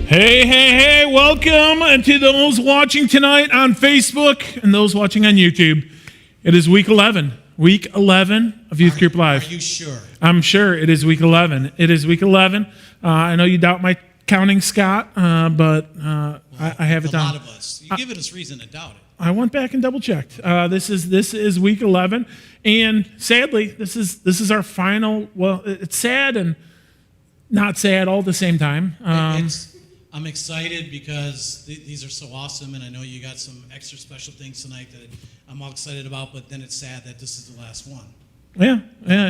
Hey, welcome to those watching tonight on Facebook and those watching on YouTube. It is week 11 of Youth Group Live. Are you sure? I'm sure it is week 11. It is week 11. I know you doubt my counting, Scott, but I have it down. A lot of us. You're giving us reason to doubt it. I went back and double checked. This is week 11, and sadly, this is our final. Well, it's sad and not sad all at the same time. I'm excited because these are so awesome, and I know you got some extra special things tonight that I'm all excited about. But then it's sad that this is the last one. Yeah,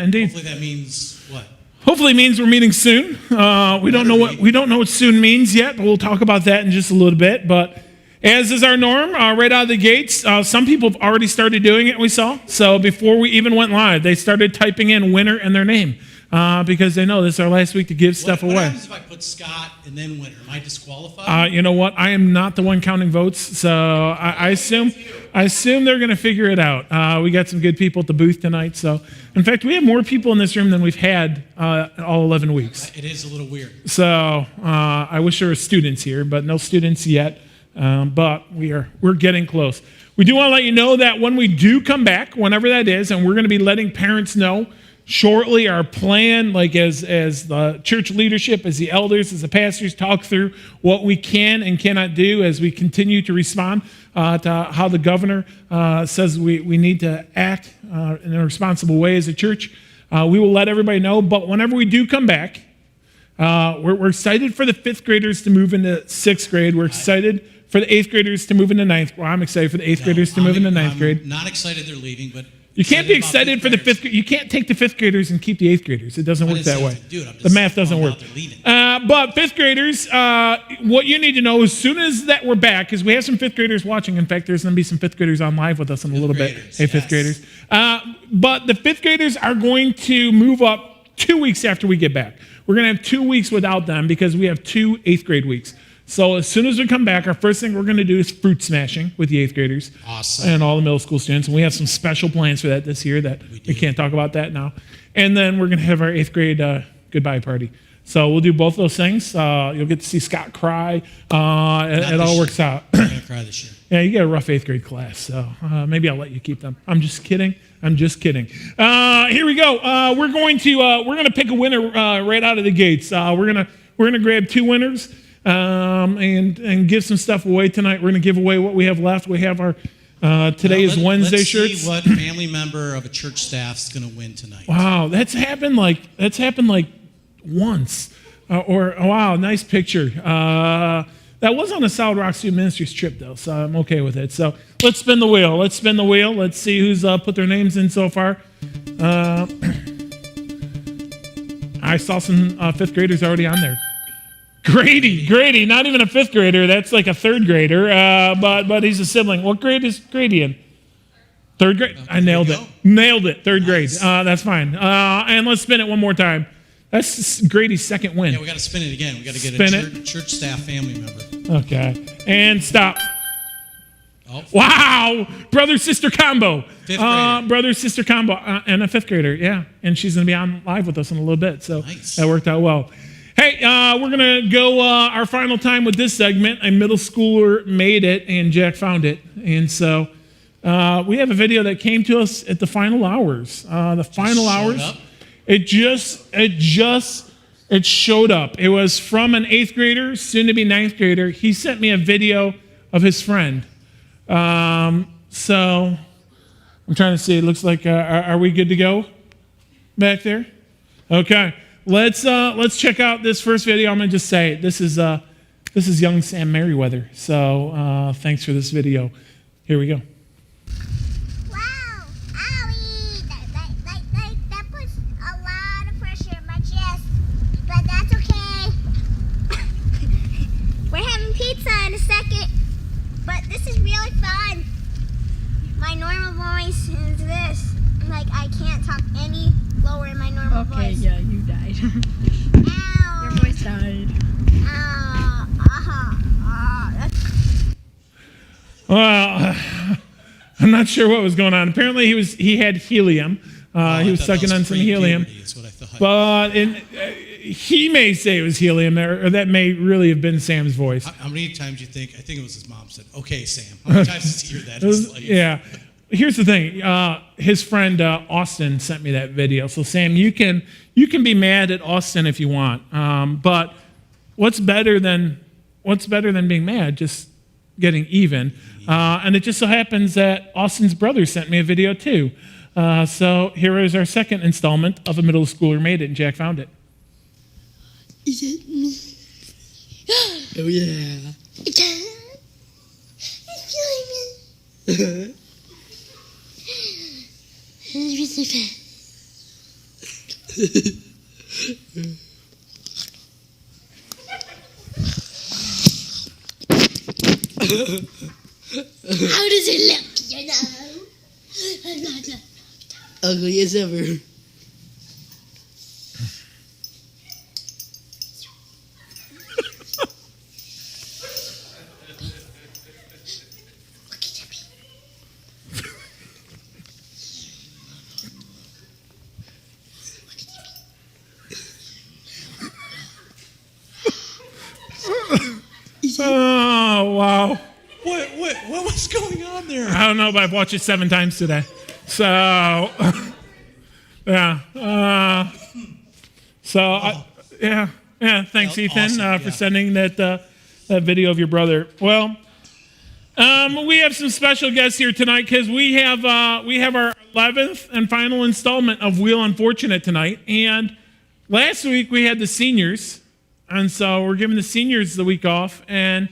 indeed. Hopefully that means what? Hopefully it means we're meeting soon. We don't know what soon means yet, but we'll talk about that in just a little bit. But as is our norm, right out of the gates, some people have already started doing it, we saw. So before we even went live, they started typing in winner and their name because they know this is our last week to give stuff away. What happens if I put Scott and then winner? Am I disqualified? You know what? I am not the one counting votes, so I assume they're going to figure it out. We got some good people at the booth tonight. So, in fact, we have more people in this room than we've had all 11 weeks. It is a little weird. So I wish there were students here, but no students yet. But we're getting close. We do want to let you know that when we do come back, whenever that is, and we're going to be letting parents know shortly our plan, like as the church leadership, as the elders, as the pastors talk through what we can and cannot do as we continue to respond to how the governor says we need to act in a responsible way as a church. We will let everybody know, but whenever we do come back, we're excited for the 5th graders to move into 6th grade. We're excited for the 8th graders to move into 9th. Well, I'm excited for the 8th graders to move into 9th grade. I'm not excited they're leaving, but you can't be excited for the 5th graders. You can't take the 5th graders and keep the 8th graders. It doesn't work that way. The math doesn't work. But 5th graders, what you need to know as soon as that we're back, because we have some 5th graders watching. In fact, there's going to be some 5th graders on live with us in a little bit. Hey, 5th graders. But the 5th graders are going to move up 2 weeks after we get back. We're going to have 2 weeks without them because we have 2 8th grade weeks. So as soon as we come back, our first thing we're going to do is fruit smashing with the 8th graders. Awesome. And all the middle school students. And we have some special plans for that this year that we can't talk about that now. And then we're going to have our 8th grade goodbye party. So we'll do both those things. You'll get to see Scott cry. It all works out. I'm going to cry this year. Yeah, you got a rough 8th grade class, so maybe I'll let you keep them. I'm just kidding. Here we go. We're going to pick a winner right out of the gates. We're gonna grab 2 winners and give some stuff away tonight. We're gonna give away what we have left. We have our today is Wednesday shirts. Let's see what family member of a church staff is gonna win tonight. Wow, that's happened like once. Wow, nice picture. That was on a Solid Rock Student Ministries trip, though, so I'm okay with it. So let's spin the wheel. Let's see who's put their names in so far. I saw some 5th graders already on there. Grady, not even a 5th grader. That's like a 3rd grader, but he's a sibling. What grade is Grady in? 3rd grade? I nailed it. 3rd grade. That's fine. And let's spin it one more time. That's Grady's 2nd win. Yeah, we got to spin it again. We got to get a church staff family member. Okay. And stop. Oh. Wow. Brother-sister combo. 5th grader. Brother-sister combo. And a 5th grader, yeah. And she's going to be on live with us in a little bit. So nice. That worked out well. Hey, we're going to go our final time with this segment. A middle schooler made it, and Jack found it. And so we have a video that came to us at the final hours. Up. It showed up. It was from an 8th grader, soon to be 9th grader. He sent me a video of his friend. So I'm trying to see. It looks like are we good to go back there? Okay. Let's check out this first video. I'm gonna just say this is young Sam Merriweather. So thanks for this video. Here we go. In a second, but this is really fun. My normal voice is this. Like, I can't talk any lower in my normal voice. Okay, yeah, you died. Ow. Your voice died. Well, I'm not sure what was going on. Apparently, he had helium. He was sucking on some helium. Is what I thought. But he may say it was helium there, or that may really have been Sam's voice. How many times you think? I think it was his mom said, "Okay, Sam." How many times does he hear that in his life? Yeah. Here's the thing. His friend Austin sent me that video. So Sam, you can be mad at Austin if you want, but what's better than being mad? Just getting even. And it just so happens that Austin's brother sent me a video too. So here is our second installment of A Middle Schooler Made It, and Jack found it. Is it me? Oh yeah. How does it look, you know? Ugly as ever. Oh, wow. What was going on there? I don't know, but I've watched it 7 times today. So, yeah. Thanks, Oh, Ethan, awesome, for yeah. sending that video of your brother. Well, we have some special guests here tonight because we have our 11th and final installment of Wheel Unfortunate tonight. And last week we had the seniors, and so we're giving the seniors the week off. And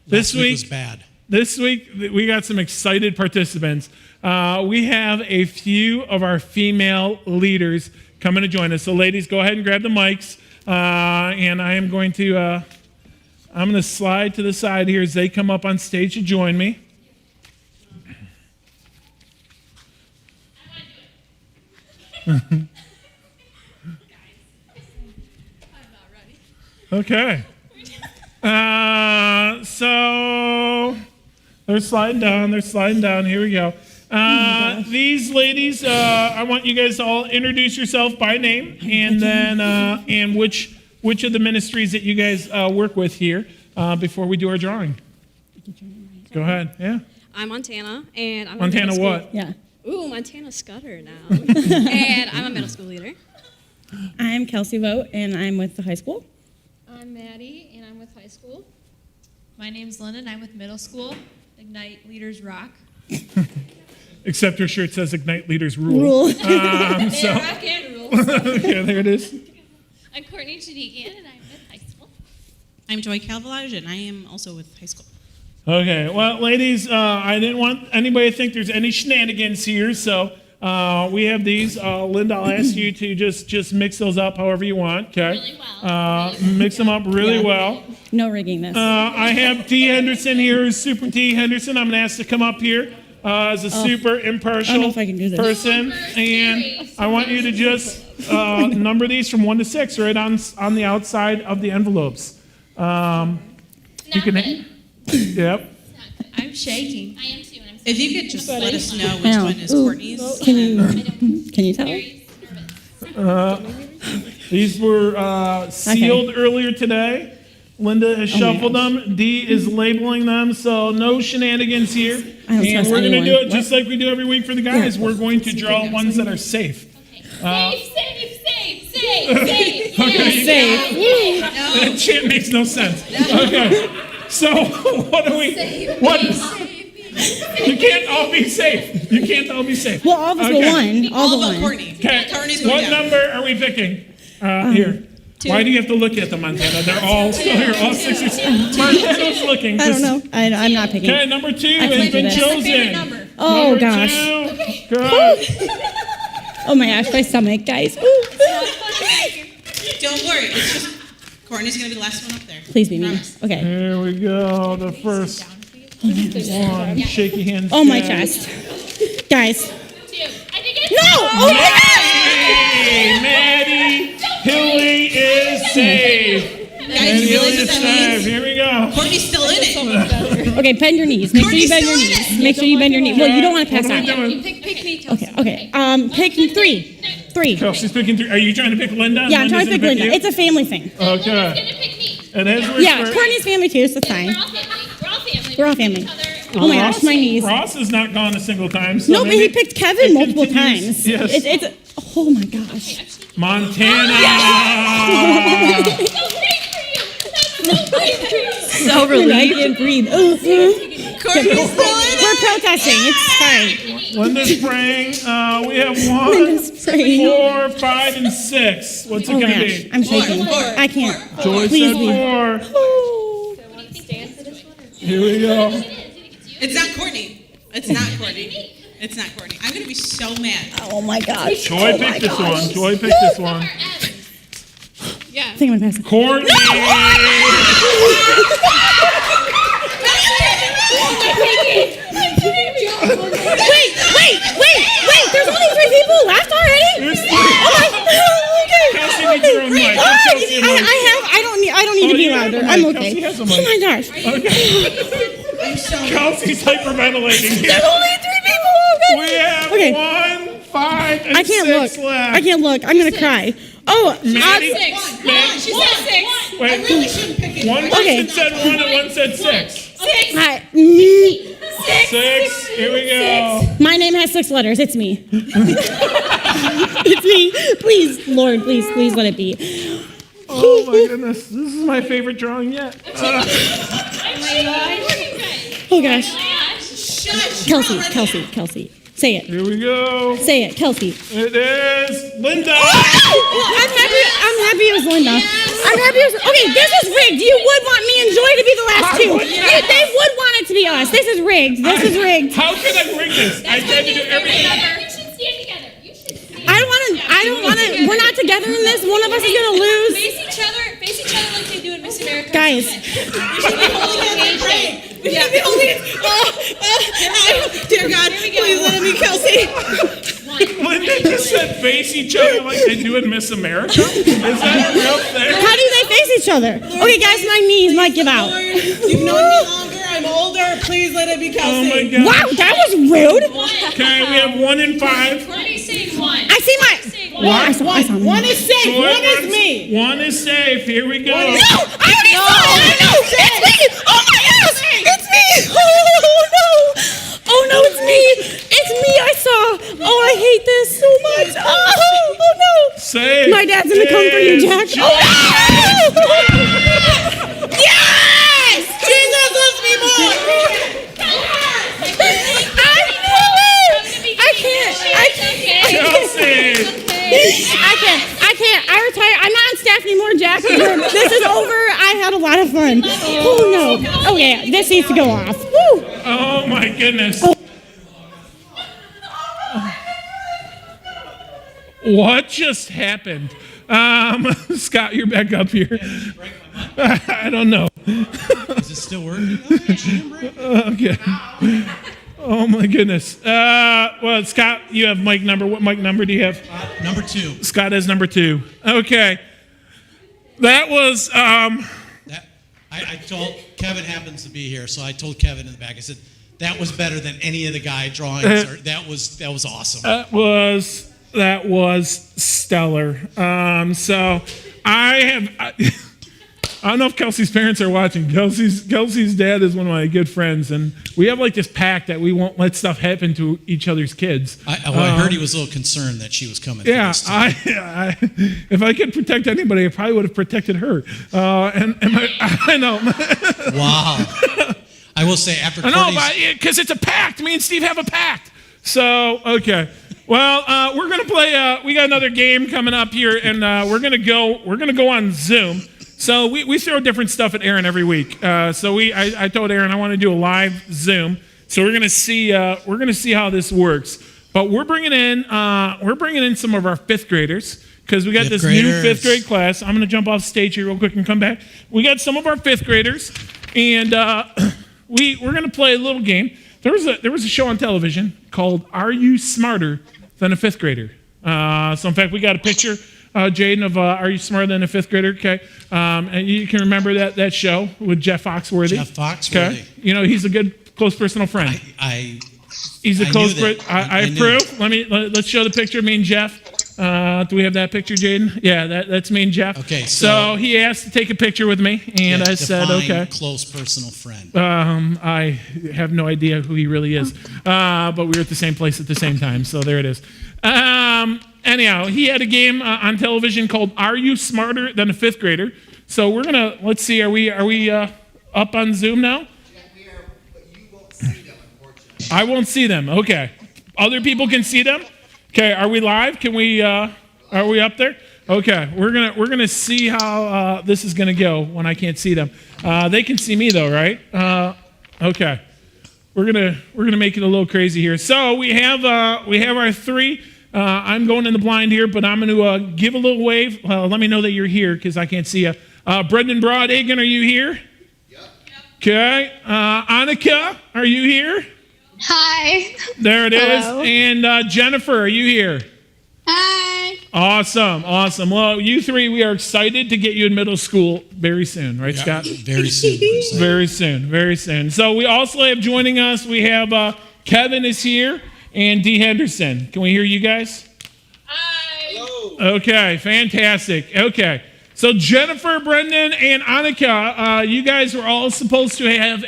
Last week was bad. this week, we got some excited participants. We have a few of our female leaders coming to join us. So, ladies, go ahead and grab the mics. And I am going to, I'm going to slide to the side here as they come up on stage to join me. Okay. So they're sliding down. Here we go. These ladies, I want you guys to all introduce yourself by name and then and which of the ministries that you guys work with here before we do our drawing. Go ahead. Yeah. I'm Montana, and I'm Montana a middle what? school. Yeah. Ooh, Montana Scudder now. And I'm a middle school leader. I'm Kelsey Vogt, and I'm with the high school. I'm Maddie, and I'm with high school. My name's Lyndon. I'm with middle school. Ignite Leaders Rock. Except her shirt says Ignite Leaders Rule. So Rock and rules. yeah, there it is. I'm Courtney Jadigian, and I'm with high school. I'm Joy Calvilage, and I am also with high school. Okay, well, ladies, I didn't want anybody to think there's any shenanigans here, so we have these. Linda, I'll ask you to just mix those up however you want, okay? Really well. Mix them up really well. No rigging this. I have T. Henderson here, Super T. Henderson. I'm going to ask to come up here as a super impartial I don't know if I can do this. person, and I want you to just number these from 1 to 6 right on the outside of the envelopes. You Not can, good. yep. I'm shaking. I am too, and I'm If you could just let us know which Ow. one is Ooh. Courtney's. Can you tell? very nervous. These were sealed earlier today. Linda has shuffled them. Dee is labeling them, so no shenanigans here. I don't And trust we're going to do anyone. it just like we do every week for the guys. We're going to draw ones that are safe. Safe. That chant makes no sense. Okay. So what do we? What? You can't all be safe. You can't all be safe. Well, all of us Okay. but one. All All but but one. Courtney. Okay. Courtney's going What down. number are we picking? Here. Why do you have to look at them, Montana? They're all still here. All 6 or 7. Montana's looking. I don't know. I'm not picking. Okay, number 2 can't has do been this. chosen. Oh, Number gosh. 2. Good. Oh my gosh, my stomach, guys. Ooh. Don't worry. It's just Courtney's going to be the last one up there. Please be me. Promise. Okay. Here we go. The first one. Shaky hands. Oh, my Jack. chest. Guys. 2. I think it's No! Oh my Hey, Maddie Hilly is safe. Guys, Maddie you Hilly realize is what that safe. means? Here we go. Courtney's still in it. God. Okay, bend your knees. Make sure you bend your Courtney's knees. Make sure you bend your knees. Well, you don't want to pass What are out. we doing? Pick me, Okay. Pick 3. 3. Kelsey's picking 3. Are you trying to pick Linda? Yeah, I'm trying to pick Linda's Linda. gonna It's a family thing. Okay. Gonna pick me. And as we're Yeah, Courtney's family too, so it's fine. We're all family. We're all family. We're all We pick family. each other. Oh my gosh, my knees. Ross has not gone a single time. So No, but he maybe picked Kevin it multiple continues. times. Yes. It's oh my gosh. Montana. So great for you. That's so great for you. So relieved. I can't breathe. We're protesting. It's fine. Linda's praying. We have 1, Linda's praying. 4, 5, and 6. What's it Oh my going to gosh, be? I'm shaking. I can't. Joy Please said be. 4. Oh. Here we go. It's not Courtney. It's not Courtney. It's not Courtney. I'm going to be so mad. Oh my gosh. Joy Oh my picked this gosh. one. Joy picked this one. Yeah. I think I'm gonna pass it. Courtney. Wait! There's only 3 people left already? There's 3. Okay. Kelsey needs her own mic. Give Kelsey a mic. I don't need to Oh, be you have louder. a mic. I'm Kelsey okay. has a Oh mic. my gosh. Kelsey's hyperventilating here. There's only 3 people. Okay. We have Okay. 1, 5, and I can't 6 look. left. I can't look. I'm gonna cry. Oh, Maddie, Six. She said 6. wait. One Okay. person said 1 and one said 6. hi. 6. Here we go. My name has 6 letters. It's me. It's me. Please, Lord, please let it be. Oh my goodness. This is my favorite drawing yet. Oh gosh. Kelsey. Say it. Here we go. Say it, Kelsey. It is Linda. I'm happy it was Linda. I'm happy it was. Okay, this is rigged. You would want me and Joy to be the last 2. They would want it to be us. This is rigged. How could I rig this? I tried to do everything. You should stand together. You should stand. I don't want to. We're not together in this. One of us is gonna lose. Face each other like they do in Miss America. Guys, Dear God, please let it be Kelsey. Linda just said face each other like they do in Miss America. Is that a real thing? how do they face each other? Okay, guys, my knees might give out. You've known me longer. I'm older. Please let it be Oh Kelsey. my god. Wow, that was rude. Okay, we have 1 and 5. Courtney's saying 1. I see my. I saw One is safe. Joy One is wants- me. 1 is safe. Here we go. No, I already saw it. I know. It's me. Oh my gosh, it's me. Oh no, it's me. It's me. I saw. Oh, I hate this so much. Oh no. Safe. My dad's gonna come for you, is Jack. Joy. Oh, no. Yes! Jesus loves me more. I knew it! I can't. Kelsey. I can't. I retire. I'm not on staff anymore, Jack. This is over. I had a lot of fun. Oh no. Okay, this needs to go off. Woo! Oh my goodness. What just happened? Scott, you're back up here. I don't know. Is it still working? Okay. Oh my goodness. Well, Scott, you have mic number. What mic number do you have? Number 2. Scott has number 2. Okay. That was I told Kevin happens to be here, so I told Kevin in the back. I said that was better than any of the guy drawings. That was awesome. that was stellar. So I don't know if Kelsey's parents are watching. Kelsey's dad is one of my good friends, and we have like this pact that we won't let stuff happen to each other's kids. I heard he was a little concerned that she was coming. for Yeah, this too. if I could protect anybody, I probably would have protected her. I know. Wow. I will say after I know, Courtney's, because it's a pact. Me and Steve have a pact. So, okay. Well, we're gonna play. We got another game coming up here, and we're gonna go on Zoom. So we throw different stuff at Aaron every week. I told Aaron I want to do a live Zoom. So we're gonna see how this works. But we're bringing in some of our 5th graders because we got this new 5th grade class. I'm gonna jump off stage here real quick and come back. We got some of our 5th graders, and we're gonna play a little game. There was a show on television called Are You Smarter Than a 5th Grader? So in fact, we got a picture, Jaden, of Are You Smarter Than a 5th Grader? Okay, and you can remember that show with Jeff Foxworthy. Jeff Foxworthy. Okay, you know he's a good close personal friend. I He's a I close knew that. friend. I I knew. approve. Let's show the picture of me and Jeff. Do we have that picture, Jaden? Yeah, that's me and Jeff. Okay, So so- he asked to take a picture with me, and Yeah, I said, define okay. Close personal friend. I have no idea who he really is, but we were at the same place at the same time, so there it is. Anyhow, he had a game on television called "Are You Smarter Than a Fifth Grader?" So we're gonna let's see. Are we up on Zoom now? I won't see them. Okay, other people can see them. Okay, are we live? Can we? Are we up there? Okay, we're gonna see how this is gonna go when I can't see them. They can see me though, right? Okay, we're gonna make it a little crazy here. So we have our three. I'm going in the blind here, but I'm gonna give a little wave. Let me know that you're here because I can't see you. Brendan Broadhagen, are you here? Yep. Okay. Annika, are you here? Hi. There it is. Hello. And Jennifer, are you here? Hi. Awesome. Well, you three, we are excited to get you in middle school very soon, right, Yeah, Scott? very soon. We're excited. Very soon. So we also have joining us, we have Kevin is here and Dee Henderson. Can we hear you guys? Hi. Okay, fantastic. Okay. So Jennifer, Brendan, and Annika, you guys were all supposed to have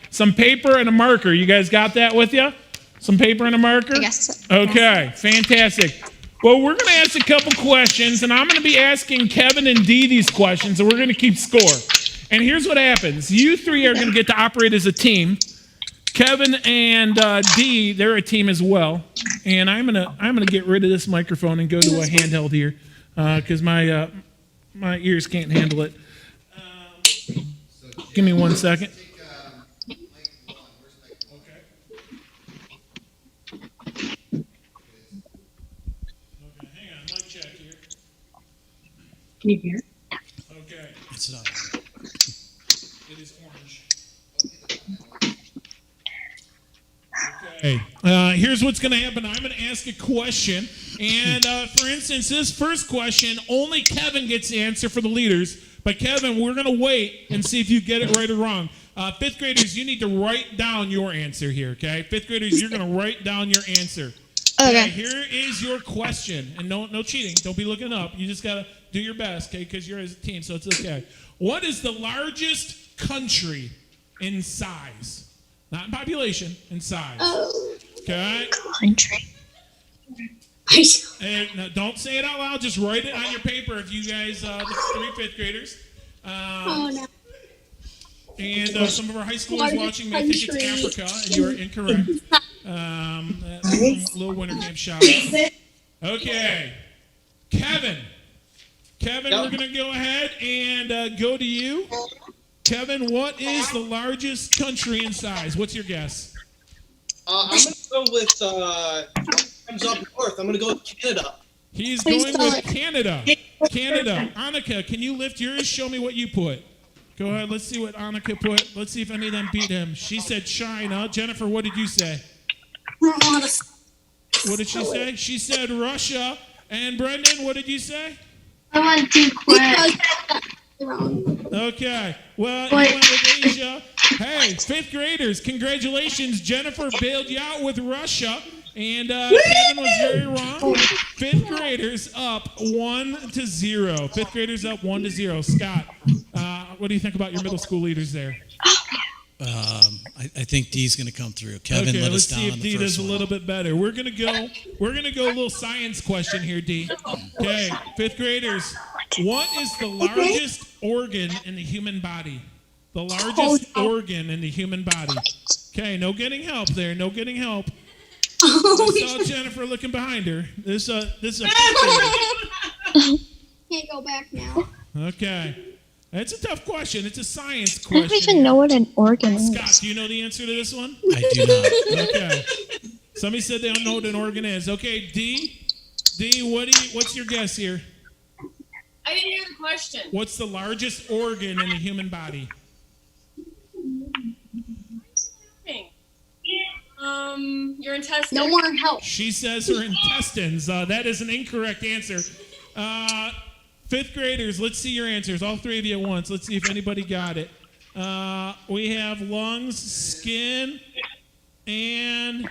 some paper and a marker. You guys got that with you? Some paper and a marker? Yes. Okay, fantastic. Well, we're going to ask a couple questions, and I'm going to be asking Kevin and Dee these questions, and we're going to keep score. And here's what happens. You three are going to get to operate as a team. Kevin and Dee, they're a team as well. And I'm gonna get rid of this microphone and go to a handheld here because my ears can't handle it. Give me 1 second. Hang on, mic check here. Can you hear? Okay, It's not. it is orange. Okay, here's what's going to happen. I'm going to ask a question, and for instance, this first question, only Kevin gets the answer for the leaders. But Kevin, we're going to wait and see if you get it right or wrong. Fifth graders, you need to write down your answer here, okay? Fifth graders, you're going to write down your answer. Okay. Here is your question, and no cheating. Don't be looking up. You just got to do your best, okay? Because you're as a team, so it's okay. What is the largest country in size? Not in population, in size. Okay? Country. And now don't say it out loud. Just write it on your paper if you guys, the three fifth graders. Oh no. And some of our high schoolers Largest watching may think country. it's Africa, and you are incorrect. That's a little winter camp shout out. Okay. Kevin, we're going to go ahead and go to you. Kevin, what is the largest country in size? What's your guess? I'm going to go with, comes up north. I'm going to go with Canada. He's Please going tell with it. Canada. Canada. Annika, can you lift yours? Show me what you put. Go ahead. Let's see what Annika put. Let's see if any of them beat him. She said China. Jennifer, what did you say? What did she say? She said Russia. And Brendan, what did you say? I want to quit. Okay. Well, you went with Asia. Hey, fifth graders, congratulations. Jennifer bailed you out with Russia. And Kevin was very wrong. Fifth graders up 1-0. Fifth graders up 1-0. Scott, what do you think about your middle school leaders there? I think Dee's going to come through. Kevin Okay, let let's us down see if on Dee the does first a one. little bit better. We're gonna go a little science question here, Dee. Okay, fifth graders. What is the largest organ in the human body? The largest organ in the human body. Okay, no getting help there. No getting help. I saw Jennifer looking behind her. This is a fifth grader. Can't go back now. Okay. It's a tough question. It's a science I don't question. even know what an organ is. Scott, do you know the answer to this one? I do not. Okay. Somebody said they don't know what an organ is. Okay, Dee, what's your guess here? I didn't hear the question. What's the largest organ in the human body? Your intestines. No more help. She says her intestines. That is an incorrect answer. Fifth graders, let's see your answers. All three of you at once. Let's see if anybody got it. We have lungs, skin, and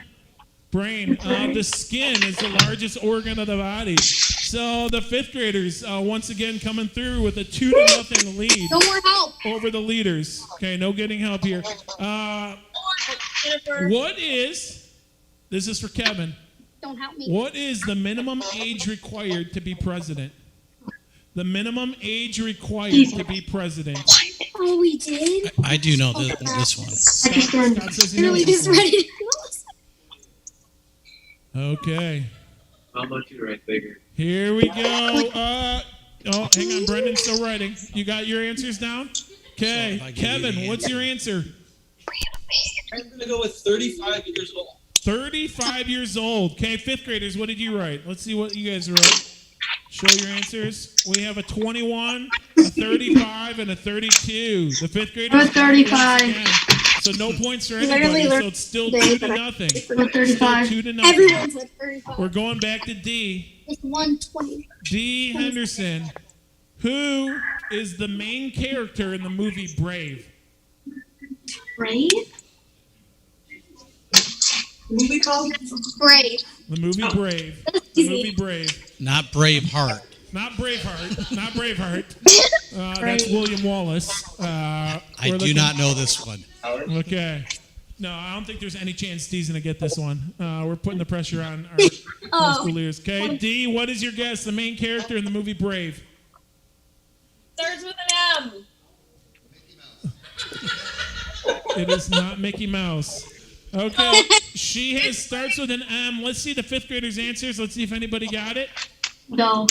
Brain. The skin is the largest organ of the body. So the fifth graders once again coming through with a 2-0 lead No more help. over the leaders. Okay, no getting help here. Jennifer. This is for Kevin. Don't help me. What is the minimum age required to be president? The minimum age required to be president. Oh, we did? I do know this one. Scott says he knows Really this just one. ready to Okay, How much you write bigger? here we go. Hang on, Brendan's still writing. You got your answers down? Okay, So if I give you Kevin, the what's your answer? I'm gonna go with 35 years old. 35 years old. Okay, fifth graders, what did you write? Let's see what you guys wrote. Show your answers. We have a 21, a 35, and a 32. The fifth graders. I'm at 35. once again. So no points for Literally anybody. So learned it's still today, 2-0. I'm at 35. 2-0. Everyone's at 35. We're going back to D. It's 120. D. Henderson. Who is the main character in the movie Brave? Brave? Movie called? Brave. The movie Brave. The movie Brave. Not Braveheart. Not Braveheart. Not Braveheart. That's William Wallace. I do not know this one. Okay. No, I don't think there's any chance D's going to get this one. We're putting the pressure on our high school leaders. Okay, D, what is your guess? The main character in the movie Brave? Starts with an M. It is not Mickey Mouse. Okay, starts with an M. Let's see the fifth graders' answers. Let's see if anybody got it. No.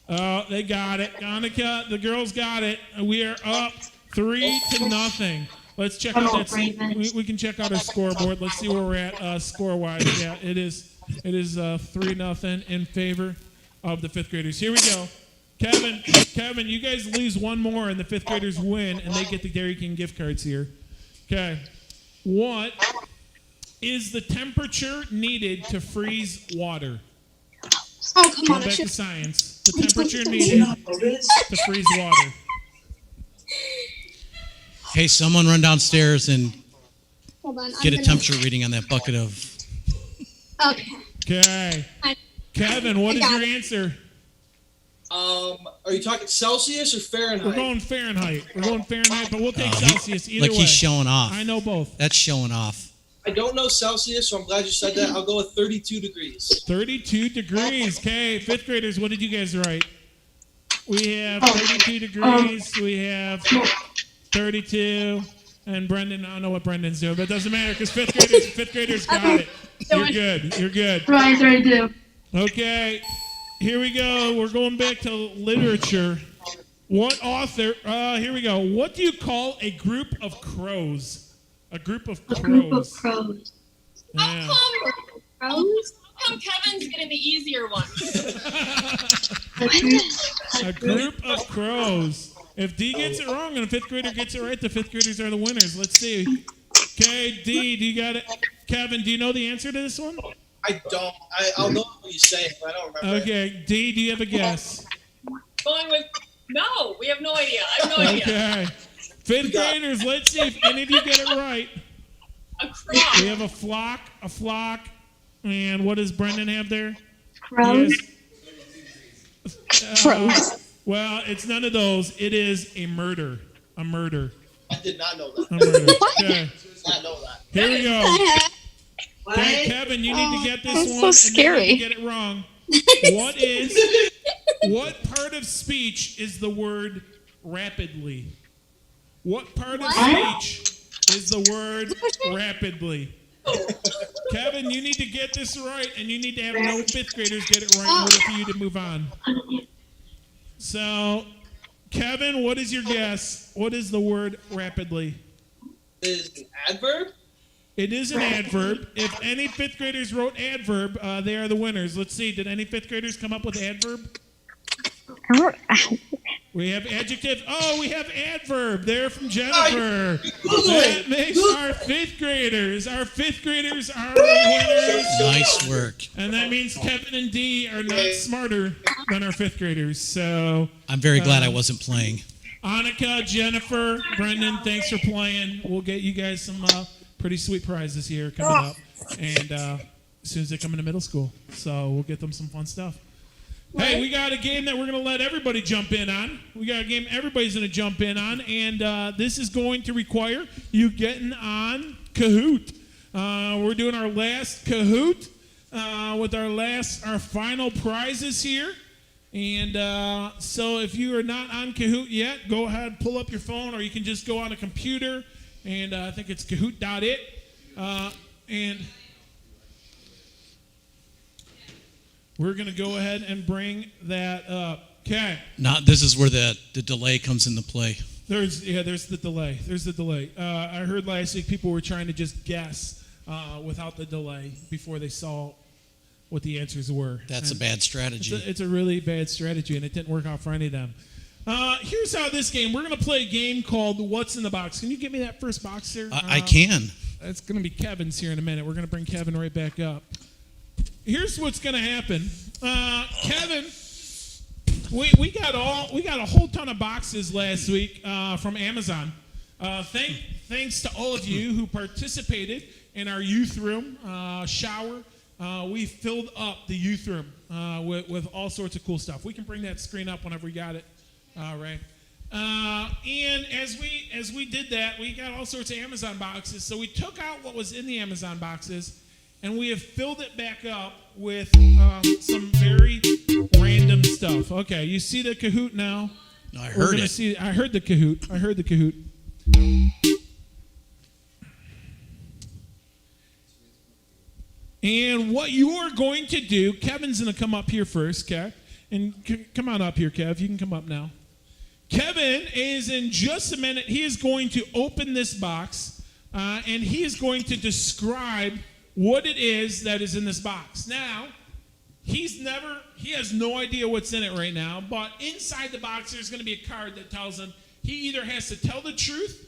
Oh, they got it. Annika, the girls got it. We are up 3-0. Let's check out that. We can check out our scoreboard. Let's see where we're at score-wise. Yeah, it is 3-0 in favor of the fifth graders. Here we go. Kevin, you guys lose one more and the fifth graders win, and they get the Dairy King gift cards here. Okay. What is the temperature needed to freeze water? Oh, come Going on. I back should. to science. The temperature needed to freeze water. Hey, someone run downstairs and Hold on. get a temperature reading on that bucket of. Okay. Okay. Kevin, what is your answer? Are you talking Celsius or Fahrenheit? We're going Fahrenheit. But we'll take Celsius either Like way. he's showing off. I know both. That's showing off. I don't know Celsius, so I'm glad you said that. I'll go with 32 degrees. 32 degrees. Okay, fifth graders, what did you guys write? We have 32 degrees. We have 32. And Brendan, I don't know what Brendan's doing, but it doesn't matter because fifth graders got it. You're good. Right, 32. Okay, here we go. We're going back to literature. What author? Here we go. What do you call a group of crows? A group of crows. A group of crows. Yeah. How come Kevin's getting the easier one? A group of crows. If D gets it wrong and a fifth grader gets it right, the fifth graders are the winners. Let's see. Okay, D, do you got it? Kevin, do you know the answer to this one? I don't. I'll know what you say, but I don't remember. Okay, D, do you have a guess? Going with no. We have no idea. I have no idea. Okay. Fifth graders, let's see if any of you get it right. A crow. We have a flock, and what does Brendan have there? Crows. Well, it's none of those. It is a murder. A murder. I did not know that. A murder. Okay. I did not know that. Here we go. Okay, Kevin, you need to get this one. so scary. And you get it wrong. What part of speech is the word rapidly? What part of speech is the word rapidly? Kevin, you need to get this right, and you need to have no fifth graders get it right in order for you to move on. So, Kevin, what is your guess? What is the word rapidly? Is it an adverb? It is an adverb. If any fifth graders wrote adverb, they are the winners. Let's see. Did any fifth graders come up with adverb? We have adjective. Oh, we have adverb. They're from Jennifer. That makes our fifth graders. Our fifth graders are winners. Nice work. And that means Kevin and D are not smarter than our fifth graders. So I'm very glad I wasn't playing. Annika, Jennifer, Brendan, thanks for playing. We'll get you guys some pretty sweet prizes here coming up. And as soon as they come into middle school. So we'll get them some fun stuff. Hey, we got a game that we're going to let everybody jump in on. We got a game everybody's going to jump in on, and this is going to require you getting on Kahoot. We're doing our last Kahoot with our final prizes here. And so if you are not on Kahoot yet, go ahead, pull up your phone, or you can just go on a computer, and I think it's kahoot.it. And we're going to go ahead and bring that up. Okay. Now, this is where the delay comes into play. There's the delay. There's the delay. I heard last week people were trying to just guess without the delay before they saw what the answers were. That's And a bad strategy. It's a really bad strategy, and it didn't work out for any of them. Here's how this game. We're going to play a game called What's in the Box. Can you give me that first box there? I can. It's going to be Kevin's here in a minute. We're going to bring Kevin right back up. Here's what's going to happen. Kevin, we got a whole ton of boxes last week from Amazon. Thanks to all of you who participated in our youth room shower. We filled up the youth room with all sorts of cool stuff. We can bring that screen up whenever we got it. All right. And as we did that, we got all sorts of Amazon boxes. So we took out what was in the Amazon boxes, and we have filled it back up with some very random stuff. Okay, you see the Kahoot now? No, I heard it. I heard the Kahoot. And what you are going to do, Kevin's going to come up here first, okay? And come on up here, Kev. You can come up now. Kevin is in just a minute. He is going to open this box, and he is going to describe what it is that is in this box. Now, he has no idea what's in it right now, but inside the box there's going to be a card that tells him he either has to tell the truth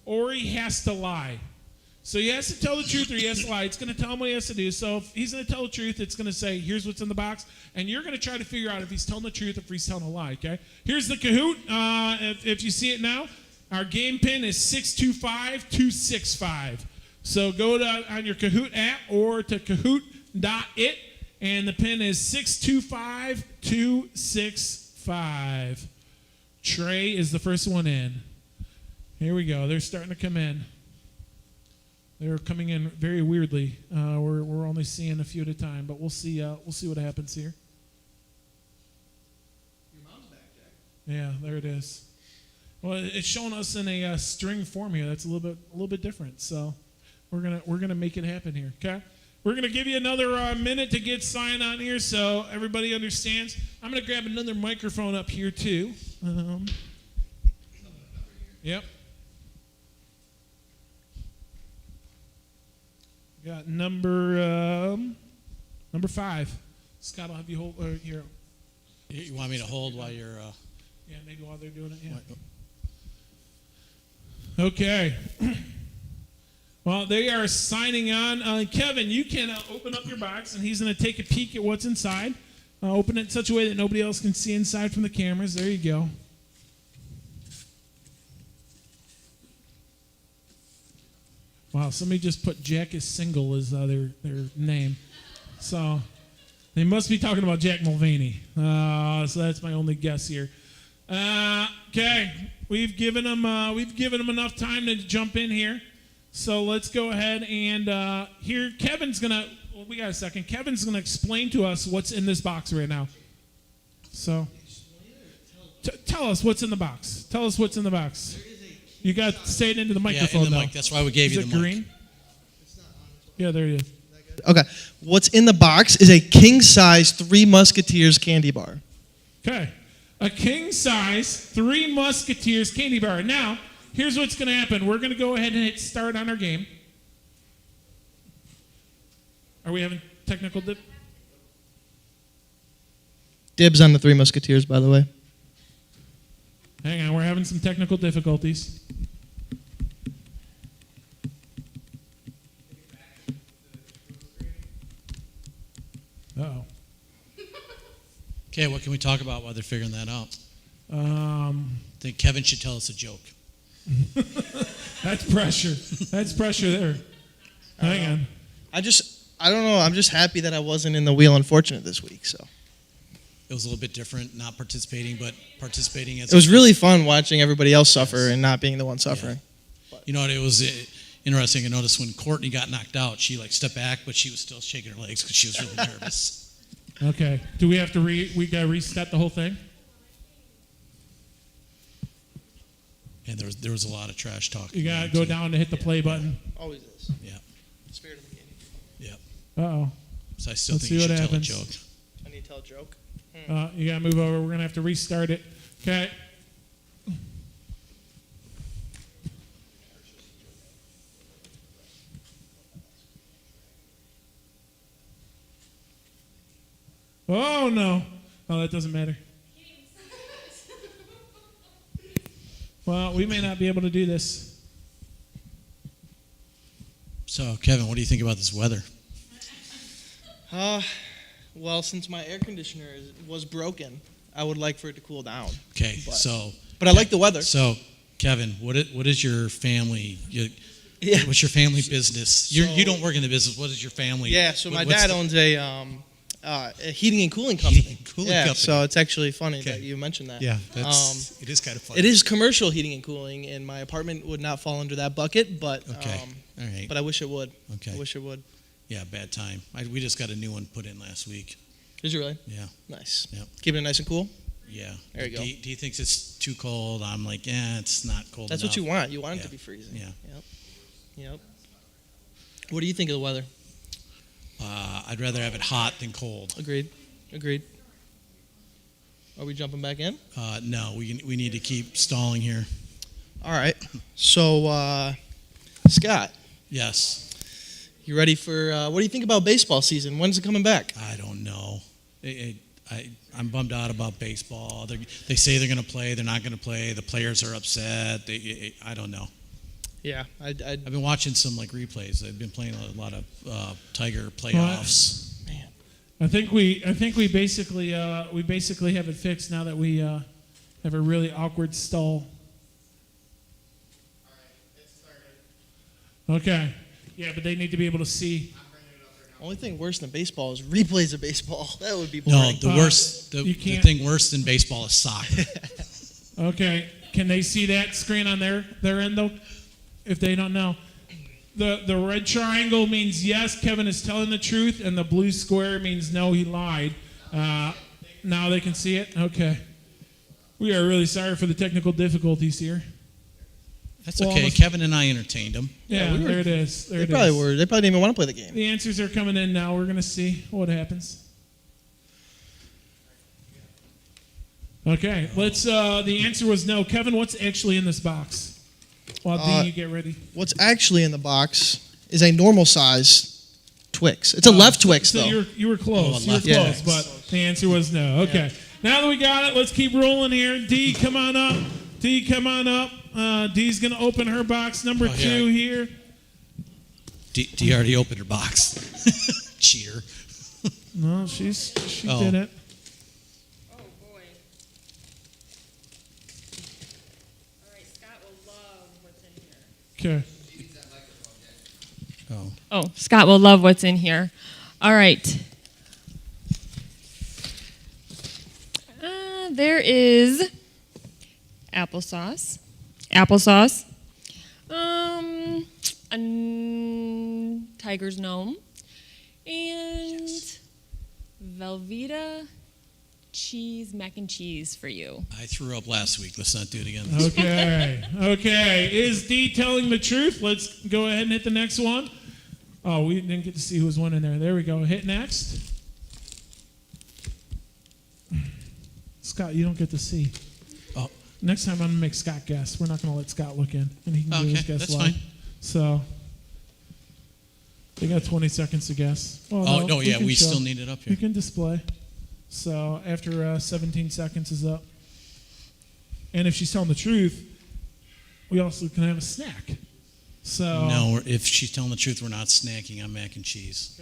or he has to lie. So he has to tell the truth or he has to lie. It's going to tell him what he has to do. So if he's going to tell the truth, it's going to say, here's what's in the box. And you're going to try to figure out if he's telling the truth or if he's telling a lie, okay? Here's the Kahoot. If you see it now, our game pin is 625265. So go on your Kahoot app or to kahoot.it, and the pin is 625265. Trey is the first one in. Here we go. They're starting to come in. They're coming in very weirdly. We're only seeing a few at a time, but we'll see what happens here. Your mom's back, Jack. Yeah, there it is. Well, it's showing us in a string form here. That's a little bit different. So we're gonna make it happen here. Okay. We're gonna give you another minute to get signed on here, so everybody understands. I'm gonna grab another microphone up here too. Yep. Got number 5. Scott, I'll have you hold here. You want me to hold while you're... Yeah, maybe while they're doing it, yeah. Okay. Well, they are signing on. Kevin, you can open up your box, and he's going to take a peek at what's inside. Open it in such a way that nobody else can see inside from the cameras. There you go. Wow, somebody just put Jack is single as their name. So they must be talking about Jack Mulvaney. So that's my only guess here. Okay, we've given them enough time to jump in here. So let's go ahead and here Kevin's gonna. Well, we got a second. Kevin's gonna explain to us what's in this box right now. So tell us what's in the box. Tell us what's in the box. You got to say it into the microphone. Yeah, in the mic. That's why we gave you the mic. Is it green? Yeah, there it is. Okay. What's in the box is a king-size Three Musketeers candy bar. Okay. A king-size Three Musketeers candy bar. Now, here's what's going to happen. We're going to go ahead and hit start on our game. Are we having technical Dibs on the Three Musketeers, by the way. Hang on, we're having some technical difficulties. Uh-oh. Okay, what can we talk about while they're figuring that out? I think Kevin should tell us a joke. That's pressure. That's pressure there. Hang on. I I don't know. I'm just happy that I wasn't in the Wheel Unfortunate this week. So It was a little bit different, not participating, but participating as it was really fun watching everybody else suffer and not being the one suffering. You know, it was interesting. I noticed when Courtney got knocked out, she like stepped back, but she was still shaking her legs because she was really nervous. Okay. Do we have to we got to reset the whole thing? And there was a lot of trash talk. You got to go down to hit the play button. Always is. Yeah. Spirit of the game. Yeah. Uh-oh. So I still Let's think see you what should happens. tell a joke. I need to tell a joke. You got to move over. We're going to have to restart it. Okay. Oh, no. Oh, that doesn't matter. Well, we may not be able to do this. So, Kevin, what do you think about this weather? Well, since my air conditioner was broken, I would like for it to cool down. Okay, But- But I like the weather. So, Kevin, what is your family? Yeah. What's your family business? You So- don't work in the business. What is your family? Yeah, so my what's dad the- owns a heating and cooling company. Heating and cooling yeah, company. so it's actually funny Okay. that you mentioned that. Yeah, it is kind of fun. It is commercial heating and cooling, and my apartment would not fall under that bucket, but Okay, all right. but I wish it would. Okay. I wish it would. Yeah, bad time. We just got a new one put in last week. Did you really? Yeah, Nice. Yep. Keeping it nice and cool. yeah. There you go. He thinks it's too cold. I'm like, it's not cold That's enough. what you want. You want it Yeah. to be freezing. Yeah. Yep. What do you think of the weather? I'd rather have it hot than cold. Agreed. Are we jumping back in? No, we need to keep stalling here. All right. So, Scott, Yes. you ready for what do you think about baseball season? When's it coming back? I don't know. I'm bummed out about baseball. They say they're going to play. They're not going to play. The players are upset. I don't know. Yeah, I've been watching some like replays. They've been playing a lot of Tiger playoffs. man. I think we basically have it fixed now that we have a really awkward stall. Okay. Yeah, but they need to be able to see. Only thing worse than baseball is replays of baseball. That would be No, boring. you the can't- thing worse than baseball is soccer. Okay. Can they see that screen on their end though? If they don't know. The red triangle means yes, Kevin is telling the truth, and the blue square means no, he lied. Now they can see it? Okay. We are really sorry for the technical difficulties here. That's Well, okay. almost- Kevin and I entertained them. Yeah, we were- there it is. There They it probably is. were. They probably didn't even want to play the game. The answers are coming in now. We're going to see what happens. Okay, let's. The answer was no. Kevin, what's actually in this box? While D, you get ready. What's actually in the box is a normal size Twix. It's a left Twix So though. you were close. You were left close, Twix. but the answer was no. Okay. Now that we got it, let's keep rolling here. D, come on up. D, come on up. D's going to open her box number 2 here. D already opened her box. Cheater. No, she Oh. did it. Oh boy. All right, Scott will love what's in here. Okay. Oh. Oh, Scott will love what's in here. All right. There is applesauce, a tiger's gnome, and Velveeta cheese mac and cheese for you. I threw up last week. Let's not do it again. Okay. Okay. Is D telling the truth? Let's go ahead and hit the next one. Oh, we didn't get to see who was winning there. There we go. Hit next. Scott, you don't get to see. Oh. Next time I'm going to make Scott guess. We're not going to let Scott look in, and he can do his Okay, guess that's live. fine. So, they got 20 seconds to guess. Well, Oh, no, yeah, can we show. still need it up You here. can display. So, after 17 seconds is up. And if she's telling the truth, we also can have a snack. So, No, if she's telling the truth, we're not snacking on mac and cheese.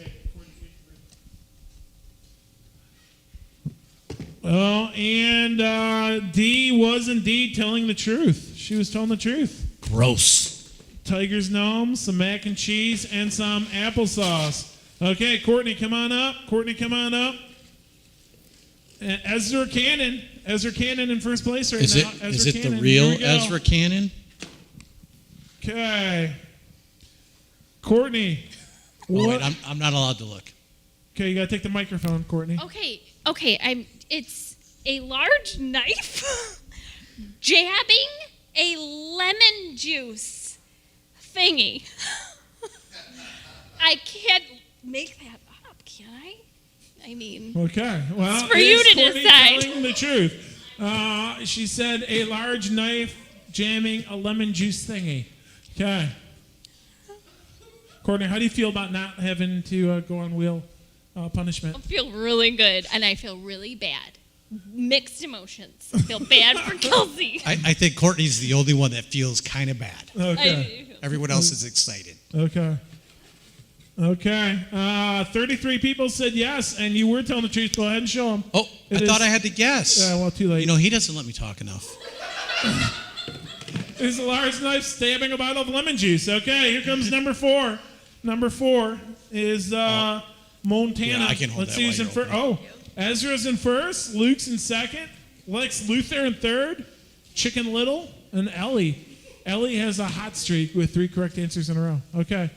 Oh, and D was indeed telling the truth. She was telling the truth. Gross. Tiger's gnome, some mac and cheese, and some applesauce. Okay, Courtney, come on up. Courtney, come on up. And Ezra Cannon. Ezra Cannon in first place right Is now. it Ezra the Cannon. real Here we go. Ezra Cannon? Okay. Courtney. Oh, What? wait, I'm not allowed to look. Okay, you gotta take the microphone, Courtney. Okay. It's a large knife jabbing a lemon juice thingy. I can't make that up, can I? I mean, Okay. Well, It's for you is to Courtney decide. telling the truth? She said a large knife jamming a lemon juice thingy. Okay. Courtney, how do you feel about not having to go on wheel punishment? I feel really good and I feel really bad. Mixed emotions. I feel bad for Kelsey. I think Courtney's the only one that feels kind of bad. Okay. Everyone else is excited. Okay. Okay. 33 people said yes, and you were telling the truth. Go ahead and show them. Oh, I thought I had to guess. Yeah, well, too late. You know, he doesn't let me talk enough. There's a large knife stabbing a bottle of lemon juice. Okay, here comes number 4. Number 4 is Montana. Yeah, I can hold Let's that see who's while in you're first. Oh, Ezra's in first. Luke's in second. Lex Luthor in third. Chicken Little and Ellie. Ellie has a hot streak with 3 correct answers in a row. Okay,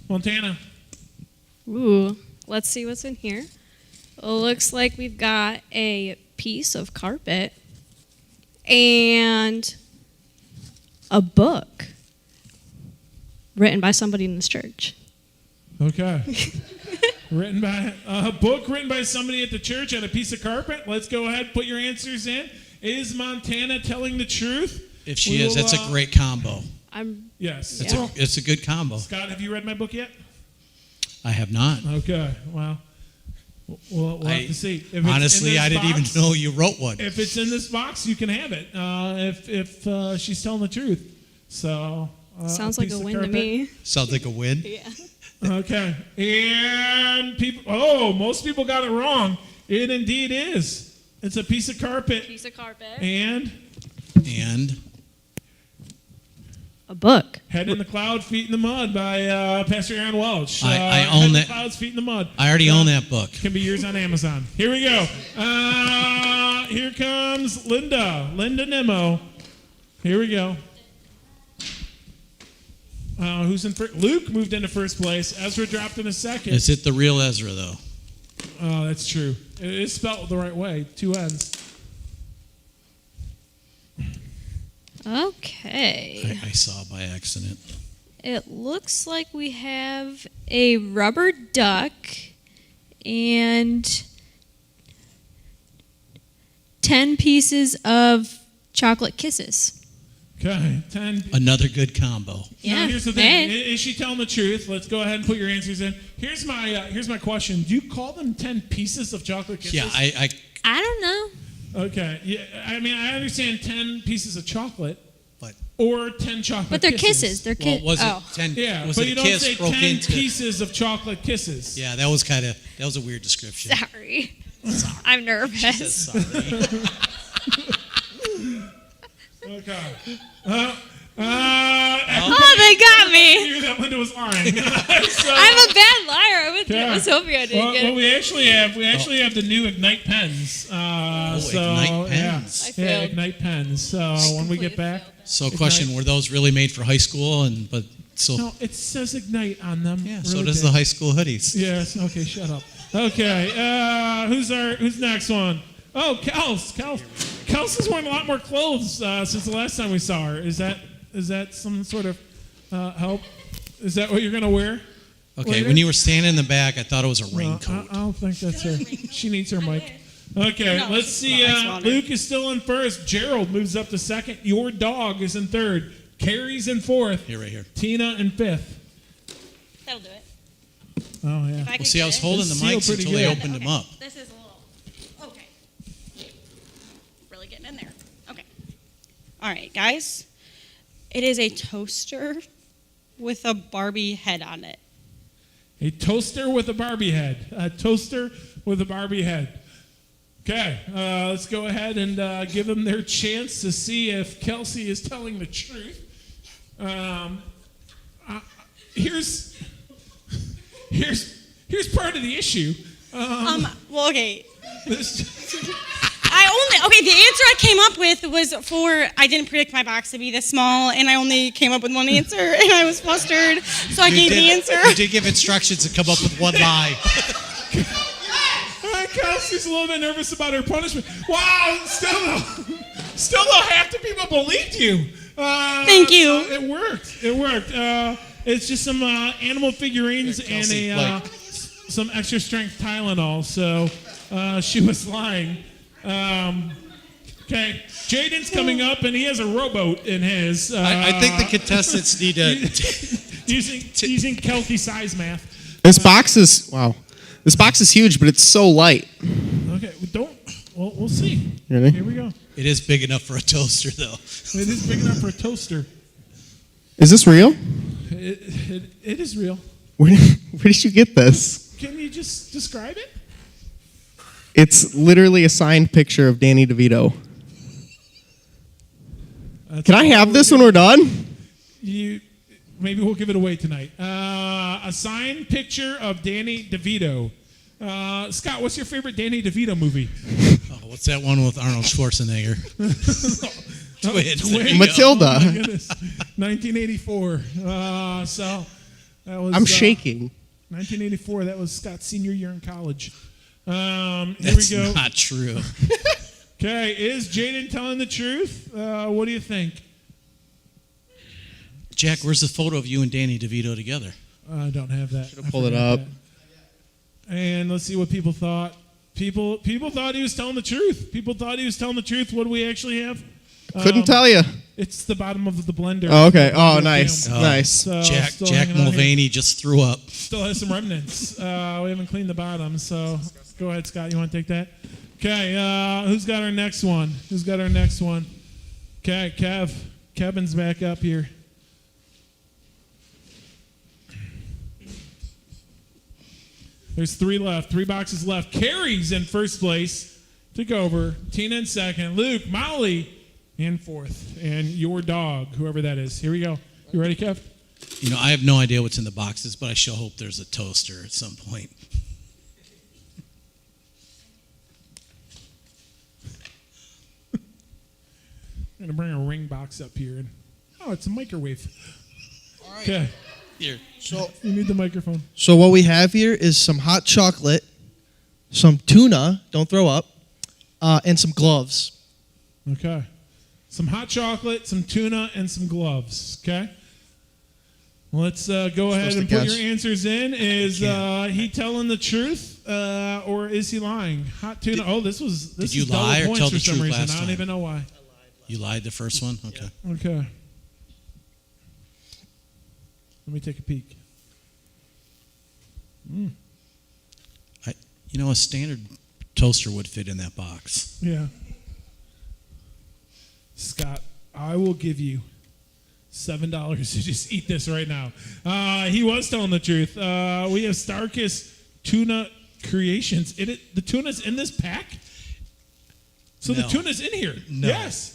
Montana. Ooh, let's see what's in here. Looks like we've got a piece of carpet and a book written by somebody in this church. Okay. Written by a book written by somebody at the church on a piece of carpet. Let's go ahead, put your answers in. Is Montana telling the truth? If she We is, will, that's a great combo. Yes. It's a good combo. Scott, have you read my book yet? I have not. Okay. Well, we'll have to see. If it's in Honestly, this I didn't even box- know you wrote one. If it's in this box, you can have it. If she's telling the truth. So. Sounds like piece a of win to carpet. me. Sounds like a win. Yeah. Okay. And people. Oh, most people got it wrong. It indeed is. It's a piece of carpet. Piece of carpet. And a book. Head in the Cloud, Feet in the Mud by Pastor Aaron Welch. I Head own in the that. Clouds, Feet in the Mud. I already own that book. Can be yours on Amazon. Here we go. Here comes Linda. Linda Nemo. Here we go. Who's in first? Luke moved into first place. Ezra dropped in a second. Is it the real Ezra, though? Oh, that's true. It is spelled the right way. 2 N's. Okay. I saw by accident. It looks like we have a rubber duck and 10 pieces of chocolate kisses. Okay. 10. Another good combo. Yeah. Now, here's the thing. And- Is she telling the truth? Let's go ahead and put your answers in. Here's my question. Do you call them 10 pieces of chocolate kisses? Yeah, I I don't know. Okay. Yeah. I mean, I understand 10 pieces of chocolate. But- Or 10 chocolate But they're kisses. kisses. They're well, kisses. was Oh. it 10? Yeah, was but it you a don't kiss say broke 10 into? pieces of chocolate kisses. Yeah, that was a weird description. Sorry. I'm nervous. Sorry. Okay. Oh, they got I me. knew that Linda was lying. So- I'm a bad liar. Yeah. I was hoping I didn't well, get well, it. we actually have the new Ignite pens. Ignite pens. I Yeah, failed. Ignite pens. So when we get back, So, question: were those really made for high school? no, it says Ignite on them. Yeah, really so does big. the high school hoodies. Yes. Okay. Shut up. Okay. Who's next one? Oh, Kels is wearing a lot more clothes since the last time we saw her. Is that some sort of help? Is that what you're gonna wear? Okay, later? when you were standing in the back, I thought it was a No, raincoat. I don't think that's her. She needs her mic. Okay, let's see. Luke is still in first. Gerald moves up to second. Your dog is in third. Carrie's in fourth. Here, right here. Tina in fifth. That'll do it. Oh yeah. Well, see, I was holding the It's sealed mics pretty until they good. opened them up. This is a little. Okay. Really getting in there. Okay. All right, guys. It is a toaster with a Barbie head on it. A toaster with a Barbie head. A toaster with a Barbie head. Okay, let's go ahead and give them their chance to see if Kelsey is telling the truth. Here's here's part of the issue. Well, okay. This- The answer I came up with was I didn't predict my box to be this small, and I only came up with one answer, and I was flustered, so I gave the answer. You did give instructions to come up with one lie. Kelsey's a little bit nervous about her punishment. Wow, still though, half the people believed you. Thank you. So it worked. It's just some animal figurines Kelsey, and some extra strength Tylenol. So she was lying. Okay, Jaden's coming up, and he has a rowboat in his. I think the contestants need to. using Kelsey size math. This box is huge, but it's so light. Okay, we'll see. Really? Here we go. It is big enough for a toaster, though. It is big enough for a toaster. Is this real? It is real. Where did you get this? Can you just describe it? It's literally a signed picture of Danny DeVito. Can I have this when we're done? Maybe we'll give it away tonight. A signed picture of Danny DeVito. Scott, what's your favorite Danny DeVito movie? Oh, what's that one with Arnold Schwarzenegger? Twins. There you Matilda. Oh my goodness. 1984. So that was. I'm shaking. 1984. That was Scott's senior year in college. Here That's we go. not true. Okay, is Jaden telling the truth? What do you think? Jack, where's the photo of you and Danny DeVito together? I don't have that. Should've pulled it up. And let's see what people thought. People thought he was telling the truth. People thought he was telling the truth. What do we actually have? Couldn't tell you. It's the bottom of the blender. Oh, okay. Oh, Blender nice. film. Nice. So, Jack still hanging on here. Mulvaney just threw up. Still has some remnants. We haven't cleaned the bottom, so go ahead, Scott. You want to take that? Okay. Who's got our next one? Okay, Kevin's back up here. There's 3 left. 3 boxes left. Carrie's in first place. Took over. Tina in second. Luke, Molly in fourth. And your dog, whoever that is. Here we go. You ready, Kev? You know, I have no idea what's in the boxes, but I sure hope there's a toaster at some point. I'm going to bring a ring box up here. Oh, it's a microwave. All right. Okay. Here. So You need the microphone. So what we have here is some hot chocolate, some tuna, don't throw up, and some gloves. Okay. Some hot chocolate, some tuna, and some gloves. Okay. Let's go ahead and put your answers in. Is he telling the truth, or is he lying? Hot tuna. This Did you is double lie or points tell for the some truth reason. last I don't time? even know why. You lied the first one? Okay. Okay. Let me take a peek. A standard toaster would fit in that box. Yeah. Scott, I will give you $7 to just eat this right now. He was telling the truth. We have Starkist Tuna Creations. The tuna's in this pack? So the No. tuna's in here? No. Yes.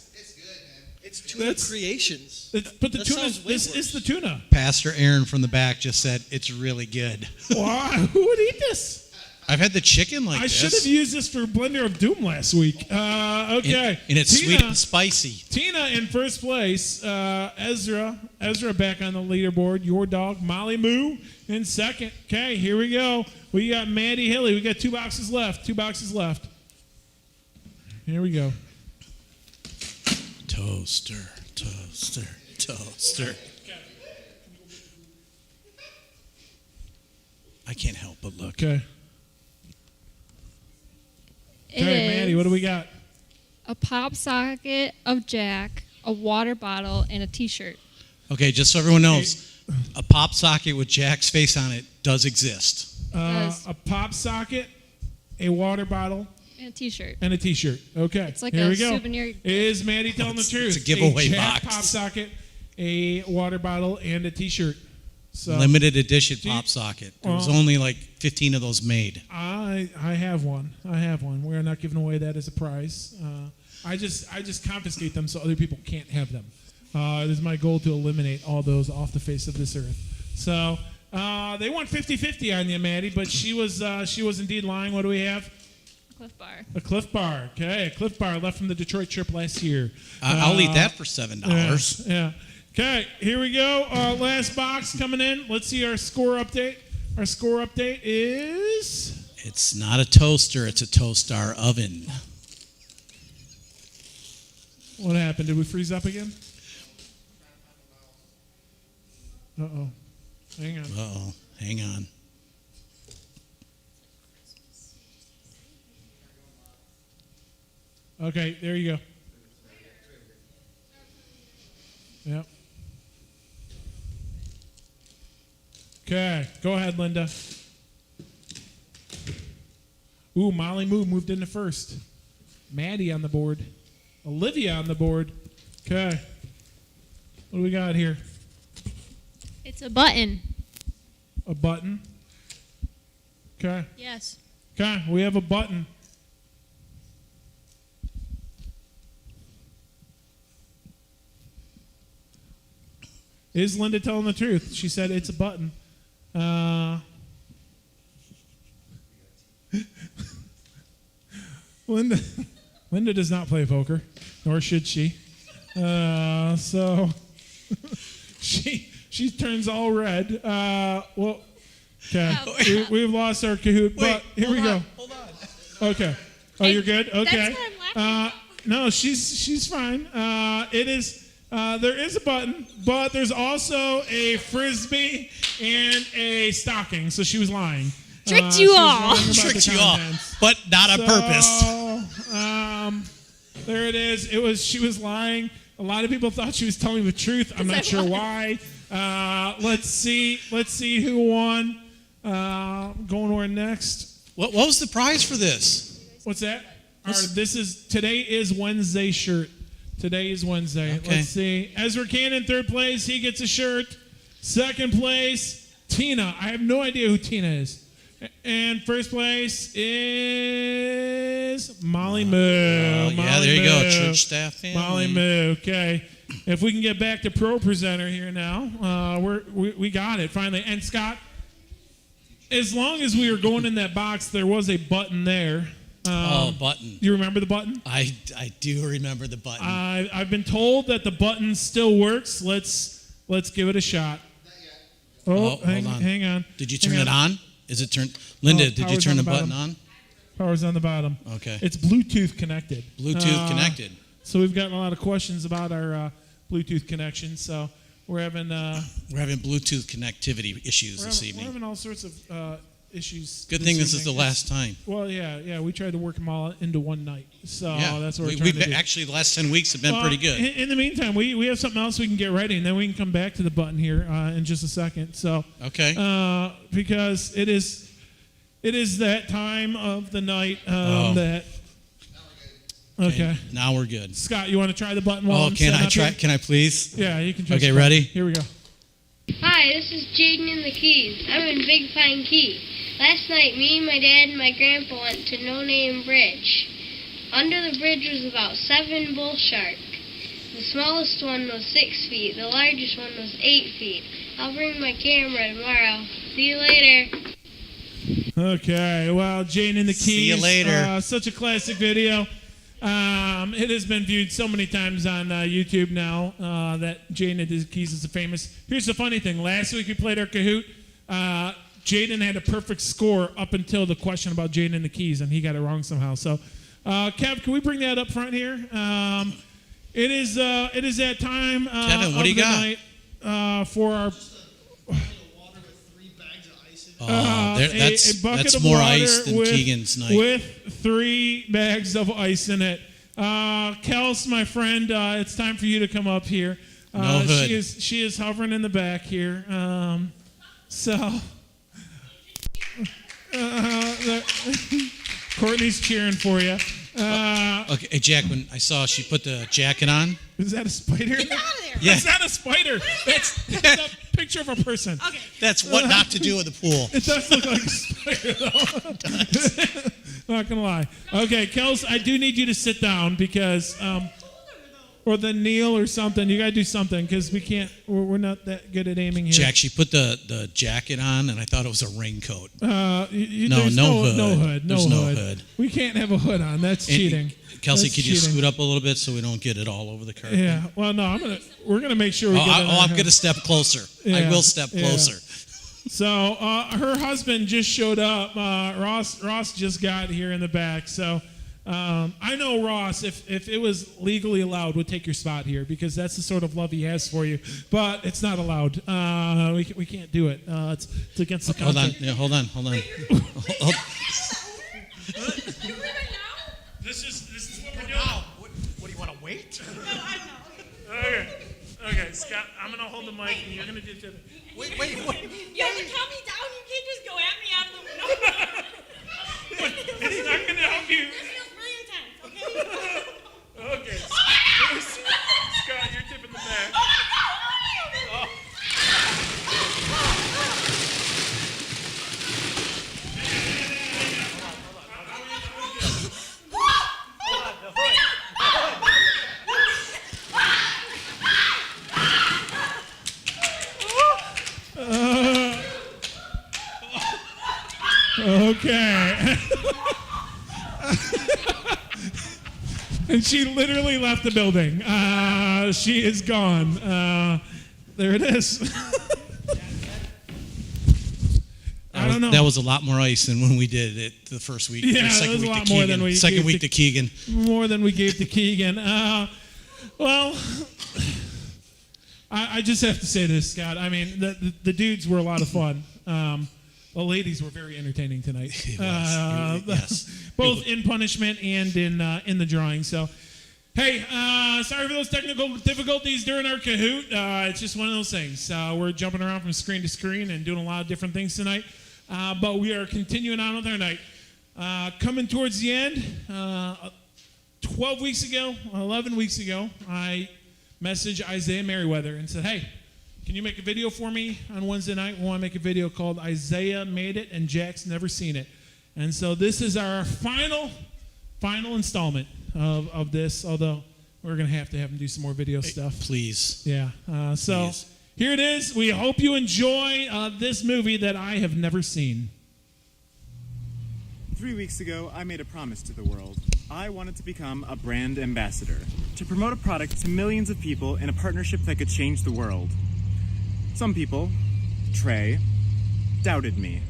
It's Tuna Creations. But the That tuna, sounds way this worse. is the tuna. Pastor Aaron from the back just said it's really good. Why? Who would eat this? I've had the chicken like I this. should have used this for Blender of Doom last week. Okay. And it's Tina, sweet and spicy. Tina in first place. Ezra back on the leaderboard. Your dog, Molly Moo, in second. Okay, here we go. We got Maddie Hilly. We got 2 boxes left. 2 boxes left. Here we go. Toaster. I can't help but look. Okay. It Okay, Maddie, what do we got? A pop socket of Jack, a water bottle, and a T-shirt. Okay, just so everyone knows, a pop socket with Jack's face on it does exist. Does. A pop socket, a water bottle, And a T-shirt. and a T-shirt. Okay. It's like here a we go. souvenir. Is Maddie telling the truth? It's a giveaway Jack box. pop socket, a water bottle, and a T-shirt. So Limited edition Do you- pop socket. There was Well- only like 15 of those made. I have one. We are not giving away that as a prize. I just confiscate them so other people can't have them. It is my goal to eliminate all those off the face of this earth. So They went 50-50 on you, Maddie, but she was indeed lying. What do we have? Cliff Bar. A Cliff Bar. Okay, a Cliff Bar left from the Detroit trip last year. I'll eat that for $7. Yeah. Okay, here we go. Last box coming in. Let's see our score update. Our score update is... It's not a toaster, it's a Toastar oven. What happened? Did we freeze up again? Uh-oh. Hang on. Uh-oh, hang on. Okay, there you go. Yep. Okay, go ahead, Linda. Ooh, Molly Moo moved into first. Maddie on the board. Olivia on the board. Okay. What do we got here? It's a button. A button. Okay. Yes. Okay, we have a button. Is Linda telling the truth? She said it's a button. Linda does not play poker, nor should she. So she turns all red. Well, okay, we've lost our Kahoot, but here we go. Hold on. Okay. Oh, you're good. Okay. That's what I'm laughing No, she's fine. It is. There is a button, but there's also a frisbee and a stocking. So she was lying. Tricked She you was all. lying about the Tricked you all, contents. but not on purpose. So, there it is. She was lying. A lot of people thought she was telling the truth. I'm not sure why. Let's see who won. Going where next? What was the prize for this? What's that? Today is Wednesday shirt. Today is Wednesday. Okay. Let's see. Ezra Cannon, third place. He gets a shirt. Second place, Tina. I have no idea who Tina is. And first place is Molly Moo. Oh, yeah, Molly there you go. Moo. Church staff family. Molly Moo. Okay. If we can get back to pro presenter here now, we got it finally. And Scott, as long as we were going in that box, there was a button there. Button. You remember the button? I do remember the button. I've been told that the button still works. Let's give it a shot. Hold on. Hang on. Did you turn it on? Is it turned? Linda, did you power's turn on the the button bottom. on? Power's on the bottom. Okay. It's Bluetooth connected. Bluetooth connected. So we've gotten a lot of questions about our Bluetooth connection. So we're having Bluetooth connectivity issues this we're evening. having all sorts of issues. Good thing this is the last time. Well, yeah. We tried to work them all into one night. So Yeah, that's what we're trying we've to been, do. actually the last 10 weeks have been pretty good. In the meantime, we have something else we can get ready, and then we can come back to the button here in just a second. So Okay. Because it is that time of the night that. Okay. Now we're good. Scott, you want to try the button while I'm Can setting I up try? here? Can I please? Yeah, you can try. Okay, Scott. ready? Here we go. Hi, this is Jaden in the Keys. I'm in Big Pine Key. Last night, me, my dad, and my grandpa went to No Name Bridge. Under the bridge was about 7 bull shark. The smallest one was 6 feet. The largest one was 8 feet. I'll bring my camera tomorrow. See you later. Okay, well, Jane in the Keys. See you later. Such a classic video. It has been viewed so many times on YouTube now that Jane in the Keys is famous. Here's the funny thing. Last week we played our Kahoot. Jaden had a perfect score up until the question about Jane in the Keys, and he got it wrong somehow. So, Kev, can we bring that up front here? It is that time Kevin, what of do you the got? night for our that's more ice than Keegan's night. with 3 bags of ice in it. Kels, my friend, it's time for you to come up here. No hood. She is hovering in the back here. Courtney's cheering for you. Okay, hey, Jack, when I saw she put the jacket on. Is that a spider? Get out of there. Yeah. That's not a spider. That's a picture of a person. Okay. That's what not to do in the pool. It does look like a spider, though. Not gonna lie. Okay, Kels, I do need you to sit down because or the kneel or something. You got to do something because we can't. We're not that good at aiming here. Jack, she put the jacket on, and I thought it was a raincoat. No, There's no hood. No There's no hood. hood. We can't have a hood on. That's cheating. Kelsey, That's could you cheating. scoot up a little bit so we don't get it all over the carpet? Yeah. Well, no. We're gonna make sure we get it. I'm going to step closer. I Yeah, will step yeah. closer. So her husband just showed up. Ross just got here in the back. So I know Ross, if it was legally allowed, would take your spot here because that's the sort of love he has for you. But it's not allowed. We can't do it. It's against the Hold on. contract. Yeah, hold on. This is what we're doing. What do you want to wait? Okay, Scott, I'm gonna hold the mic and you're gonna do the. Wait. You have to calm me down. You can't just go at me out of the window. It's not gonna help you. This feels very intense, okay? Okay. Scott, you're tipping the bag. Oh. Okay. And she literally left the building. She is gone. There it is. I don't know. That was a lot more ice than when we did it the first week. Yeah, second that was a week lot to more Keegan. than we Second gave week to- to Keegan. More than we gave to Keegan. Well, I just have to say this, Scott. I mean, the dudes were a lot of fun. The ladies were very entertaining tonight. It was. Yes. Both in punishment and in the drawing. So, hey, sorry for those technical difficulties during our Kahoot. It's just one of those things. We're jumping around from screen to screen and doing a lot of different things tonight. But we are continuing on with our night. Coming towards the end, 11 weeks ago, I messaged Isaiah Merriweather and said, hey, can you make a video for me on Wednesday night? We want to make a video called Isaiah Made It and Jack's Never Seen It. And so this is our final installment of this, although we're going to have him do some more video stuff. Please. Yeah. So Please. Here it is. We hope you enjoy this movie that I have never seen. 3 weeks ago, I made a promise to the world. I wanted to become a brand ambassador, to promote a product to millions of people in a partnership that could change the world. Some people, Trey, doubted me.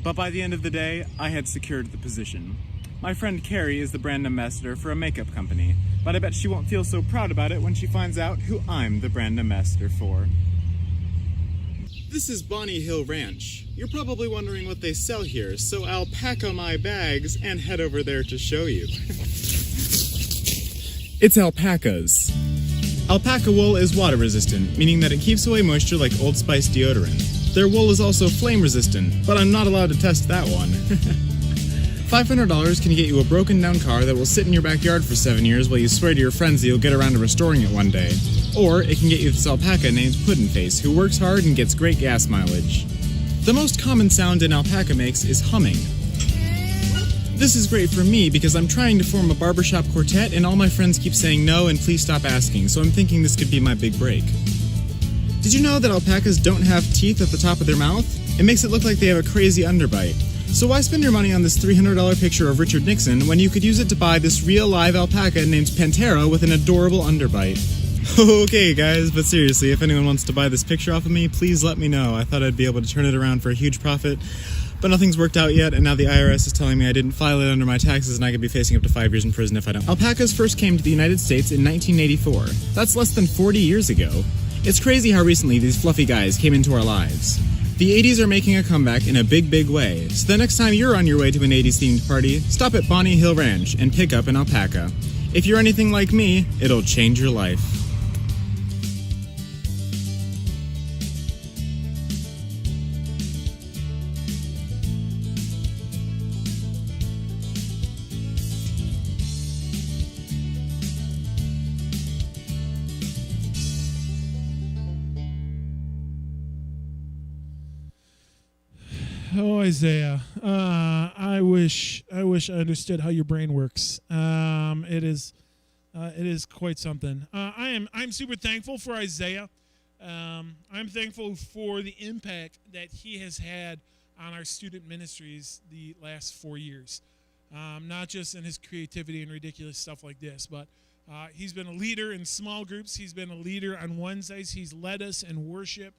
But by the end of the day, I had secured the position. My friend Carrie is the brand ambassador for a makeup company, but I bet she won't feel so proud about it when she finds out who I'm the brand ambassador for. This is Bonnie Hill Ranch. You're probably wondering what they sell here, so I'll pack on my bags and head over there to show you. It's alpacas. Alpaca wool is water resistant, meaning that it keeps away moisture like Old Spice deodorant. Their wool is also flame resistant, but I'm not allowed to test that one. $500 can get you a broken down car that will sit in your backyard for 7 years while you swear to your friends that you'll get around to restoring it one day. Or it can get you this alpaca named Puddin'Face, who works hard and gets great gas mileage. The most common sound an alpaca makes is humming. This is great for me because I'm trying to form a barbershop quartet and all my friends keep saying no and please stop asking, so I'm thinking this could be my big break. Did you know that alpacas don't have teeth at the top of their mouth? It makes it look like they have a crazy underbite. So why spend your money on this $300 picture of Richard Nixon when you could use it to buy this real live alpaca named Pantera with an adorable underbite? Okay guys, but seriously, if anyone wants to buy this picture off of me, please let me know. I thought I'd be able to turn it around for a huge profit, but nothing's worked out yet, and now the IRS is telling me I didn't file it under my taxes and I could be facing up to 5 years in prison if I don't. Alpacas first came to the United States in 1984. That's less than 40 years ago. It's crazy how recently these fluffy guys came into our lives. The 80s are making a comeback in a big, big way, so the next time you're on your way to an 80s themed party, stop at Bonnie Hill Ranch and pick up an alpaca. If you're anything like me, it'll change your life. Oh, Isaiah, I wish I understood how your brain works. It is It is quite something. I'm super thankful for Isaiah. I'm thankful for the impact that he has had on our student ministries the last 4 years. Not just in his creativity and ridiculous stuff like this, but he's been a leader in small groups. He's been a leader on Wednesdays. He's led us in worship.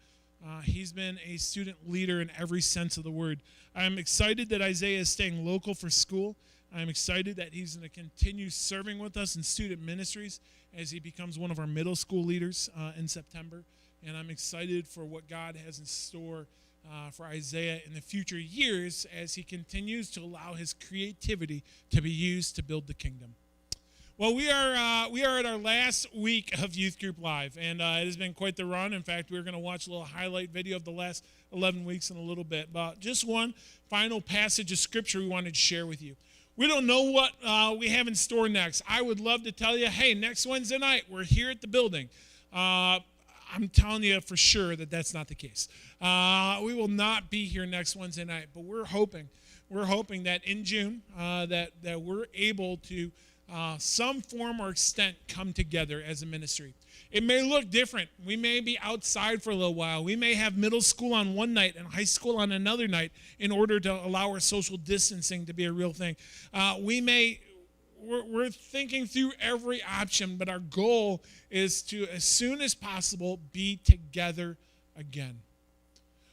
He's been a student leader in every sense of the word. I'm excited that Isaiah is staying local for school. I'm excited that he's going to continue serving with us in student ministries as he becomes one of our middle school leaders in September. And I'm excited for what God has in store for Isaiah in the future years as he continues to allow his creativity to be used to build the kingdom. Well, we are at our last week of Youth Group Live, and it has been quite the run. In fact, we're going to watch a little highlight video of the last 11 weeks in a little bit. But just one final passage of Scripture we wanted to share with you. We don't know what we have in store next. I would love to tell you, hey, next Wednesday night, we're here at the building. I'm telling you for sure that that's not the case. We will not be here next Wednesday night, but we're hoping that in June that we're able to some form or extent come together as a ministry. It may look different. We may be outside for a little while. We may have middle school on one night and high school on another night in order to allow our social distancing to be a real thing. We're thinking through every option, but our goal is to, as soon as possible, be together again.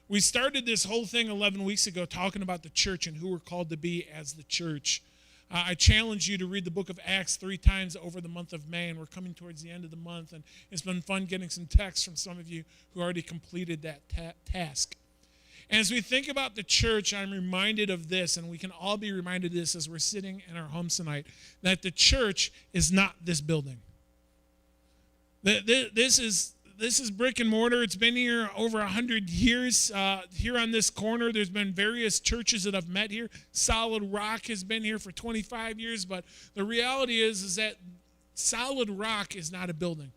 We started this whole thing 11 weeks ago talking about the church and who we're called to be as the church. I challenge you to read the book of Acts 3 times over the month of May, and we're coming towards the end of the month, and it's been fun getting some texts from some of you who already completed that task. And as we think about the church, I'm reminded of this, and we can all be reminded of this as we're sitting in our homes tonight, that the church is not this building. This is brick and mortar. It's been here over 100 years. Here on this corner, there's been various churches that have met here. Solid Rock has been here for 25 years, but the reality is that Solid Rock is not a building.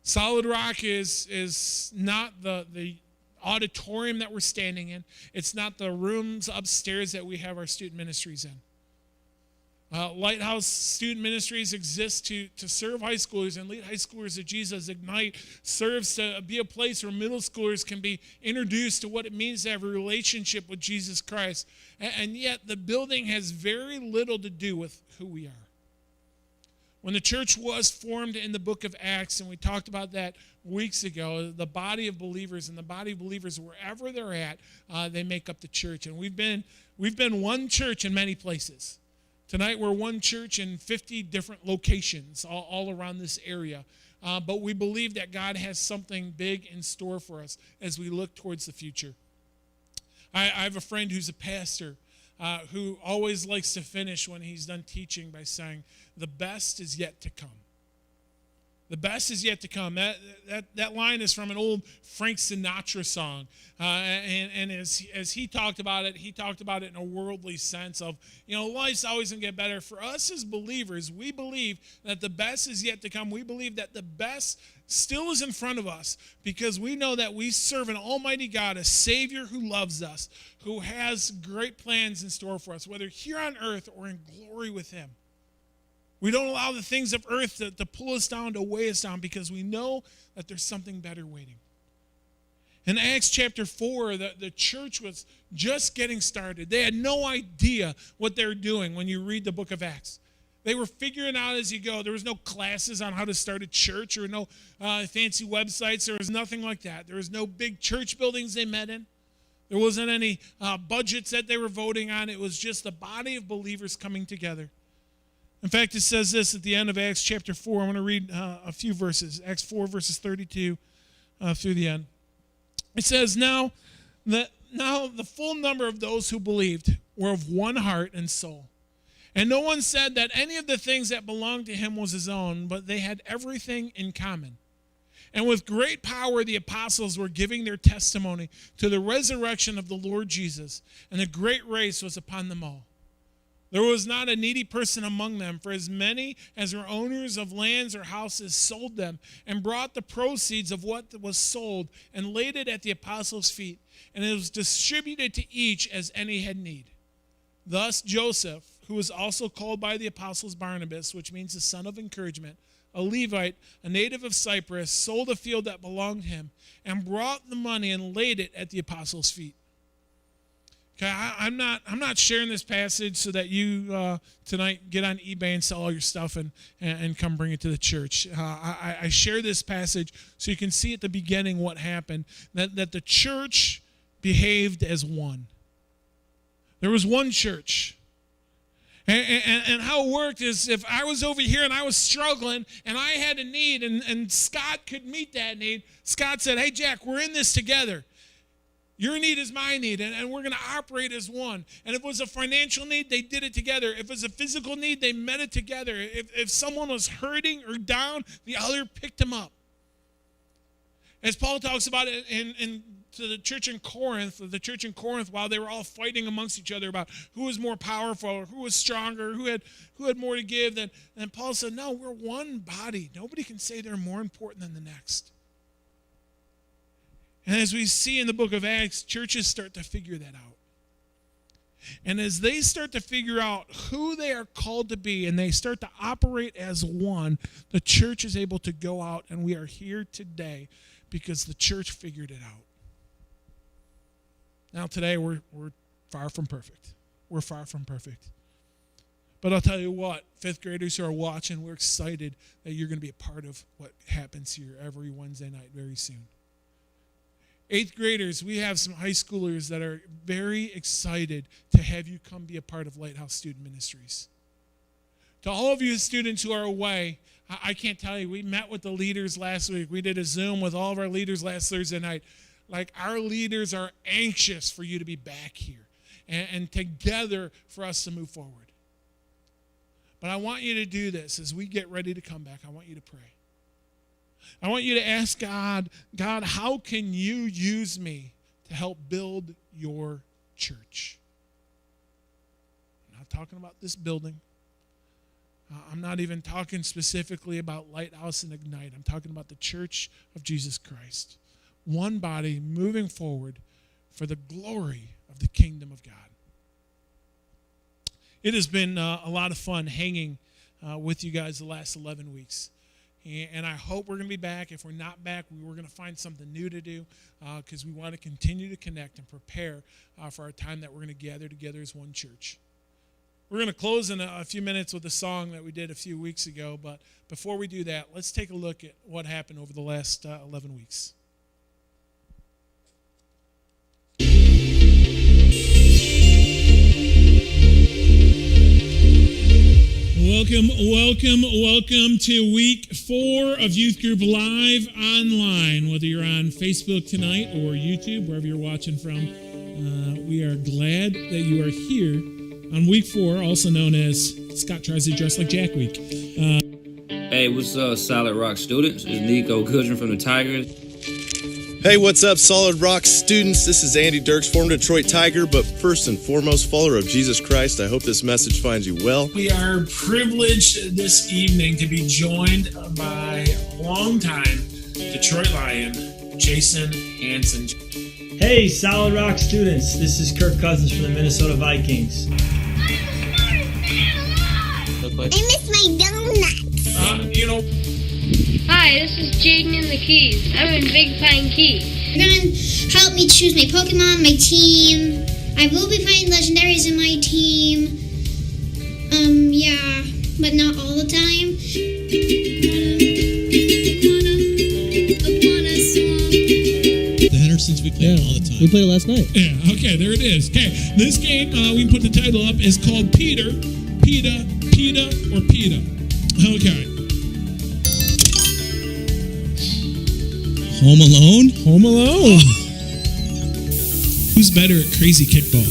Solid Rock is not the auditorium that we're standing in. It's not the rooms upstairs that we have our student ministries in. Lighthouse Student Ministries exists to serve high schoolers and lead high schoolers to Jesus. Ignite serves to be a place where middle schoolers can be introduced to what it means to have a relationship with Jesus Christ. And yet the building has very little to do with who we are. When the church was formed in the book of Acts, and we talked about that weeks ago, the body of believers, wherever they're at, they make up the church. And we've been one church in many places. Tonight we're one church in 50 different locations all around this area. But we believe that God has something big in store for us as we look towards the future. I have a friend who's a pastor who always likes to finish when he's done teaching by saying, the best is yet to come. The best is yet to come. That line is from an old Frank Sinatra song. And as he talked about it in a worldly sense of, life's always going to get better. For us as believers, we believe that the best is yet to come. We believe that the best still is in front of us because we know that we serve an almighty God, a Savior who loves us, who has great plans in store for us, whether here on earth or in glory with Him. We don't allow the things of earth to pull us down, to weigh us down, because we know that there's something better waiting. In Acts chapter 4, the church was just getting started. They had no idea what they were doing when you read the book of Acts. They were figuring out as you go. There was no classes on how to start a church or no fancy websites. There was nothing like that. There was no big church buildings they met in. There wasn't any budgets that they were voting on. It was just the body of believers coming together. In fact, it says this at the end of Acts chapter 4. I want to read a few verses. Acts 4, verses 32 through the end. It says, Now the full number of those who believed were of one heart and soul. And no one said that any of the things that belonged to him was his own, but they had everything in common. And with great power the apostles were giving their testimony to the resurrection of the Lord Jesus, and a great race was upon them all. There was not a needy person among them, for as many as were owners of lands or houses sold them and brought the proceeds of what was sold and laid it at the apostles' feet, and it was distributed to each as any had need. Thus Joseph, who was also called by the apostles Barnabas, which means the son of encouragement, a Levite, a native of Cyprus, sold a field that belonged to him and brought the money and laid it at the apostles' feet. Okay, I'm not sharing this passage so that you tonight get on eBay and sell all your stuff and come bring it to the church. I share this passage so you can see at the beginning what happened, that the church behaved as one. There was one church. And how it worked is if I was over here and I was struggling and I had a need and Scott could meet that need, Scott said, hey, Jack, we're in this together. Your need is my need, and we're going to operate as one. And if it was a financial need, they did it together. If it was a physical need, they met it together. If someone was hurting or down, the other picked them up. As Paul talks about it to the church in Corinth, while they were all fighting amongst each other about who was more powerful, or who was stronger, who had more to give, and Paul said, no, we're one body. Nobody can say they're more important than the next. And as we see in the book of Acts, churches start to figure that out. And as they start to figure out who they are called to be and they start to operate as one, the church is able to go out, and we are here today because the church figured it out. Now today we're far from perfect. We're far from perfect. But I'll tell you what, fifth graders who are watching, we're excited that you're going to be a part of what happens here every Wednesday night very soon. Eighth graders, we have some high schoolers that are very excited to have you come be a part of Lighthouse Student Ministries. To all of you students who are away, I can't tell you, we met with the leaders last week. We did a Zoom with all of our leaders last Thursday night. Like, our leaders are anxious for you to be back here and together for us to move forward. But I want you to do this as we get ready to come back. I want you to pray. I want you to ask God, how can you use me to help build your church? I'm not talking about this building. I'm not even talking specifically about Lighthouse and Ignite. I'm talking about the church of Jesus Christ. One body moving forward for the glory of the kingdom of God. It has been a lot of fun hanging with you guys the last 11 weeks. And I hope we're going to be back. If we're not back, we're going to find something new to do because we want to continue to connect and prepare for our time that we're going to gather together as one church. We're going to close in a few minutes with a song that we did a few weeks ago. But before we do that, let's take a look at what happened over the last 11 weeks. Welcome to week 4 of Youth Group Live online. Whether you're on Facebook tonight or YouTube, wherever you're watching from, we are glad that you are here on week 4, also known as Scott Tries to Dress Like Jack Week. Hey, what's up, Solid Rock students? It's Nico Goodrin from the Tigers. Hey, what's up, Solid Rock students? This is Andy Dirks, former Detroit Tiger, but first and foremost, follower of Jesus Christ. I hope this message finds you well. We are privileged this evening to be joined by longtime Detroit Lion, Jason Hansen. Hey, Solid Rock students. This is Kirk Cousins from the Minnesota Vikings. I miss my donuts. Hi, this is Jaden in the Keys. I'm in Big Pine Key. You're gonna help me choose my Pokemon, my team. I will be finding legendaries in my team. Yeah, but not all the time. The Hendersons, we play all the time. We played it last night. Yeah, okay, there it is. Okay, this game, we put the title up, is called Peter, Peta, or Peta. Okay. Home Alone? Home Alone. Who's better at crazy kickball?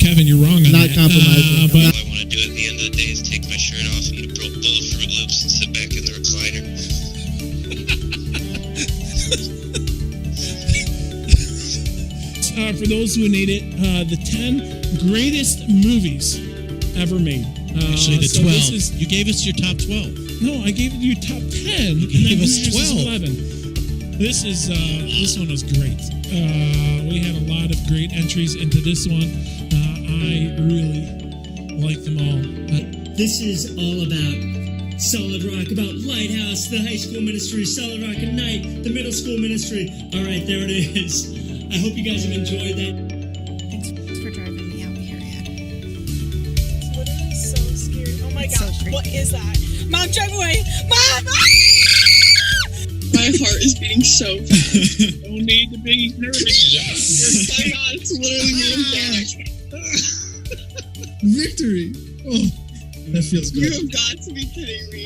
Kevin, you're wrong on Not that. compromising. But All I want to do at the end of the day is take my shirt off, eat a bowl of Fruit Loops, and sit back in the recliner. for those who need it, the 10 greatest movies ever made. Actually, the 12. You gave us your top 12. No, I gave you top 10. You gave us 12. 11. This one was great. We had a lot of great entries into this one. I really like them all. This is all about Solid Rock, about Lighthouse, the high school ministry, Solid Rock Ignite, the middle school ministry. All right, there it is. I hope you guys have enjoyed that. Thanks for driving me out here, Ed. Literally so scary. Oh my gosh, what is that? Mom, drive away! Mom! My heart is beating so fast. No need to be nervous. Yes. Oh my God, it's literally me. Victory! Oh, that feels good. You have got to be kidding me.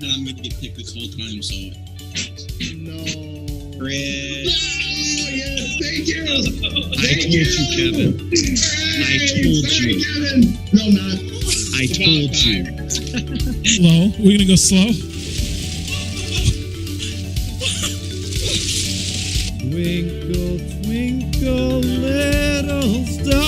And I'm gonna get picked this whole time, so. No. Chris. Oh, yes, thank you. I told you, Kevin. I told you. Kevin. No, not. I told you. Slow. We're gonna go slow. Twinkle, twinkle, little star.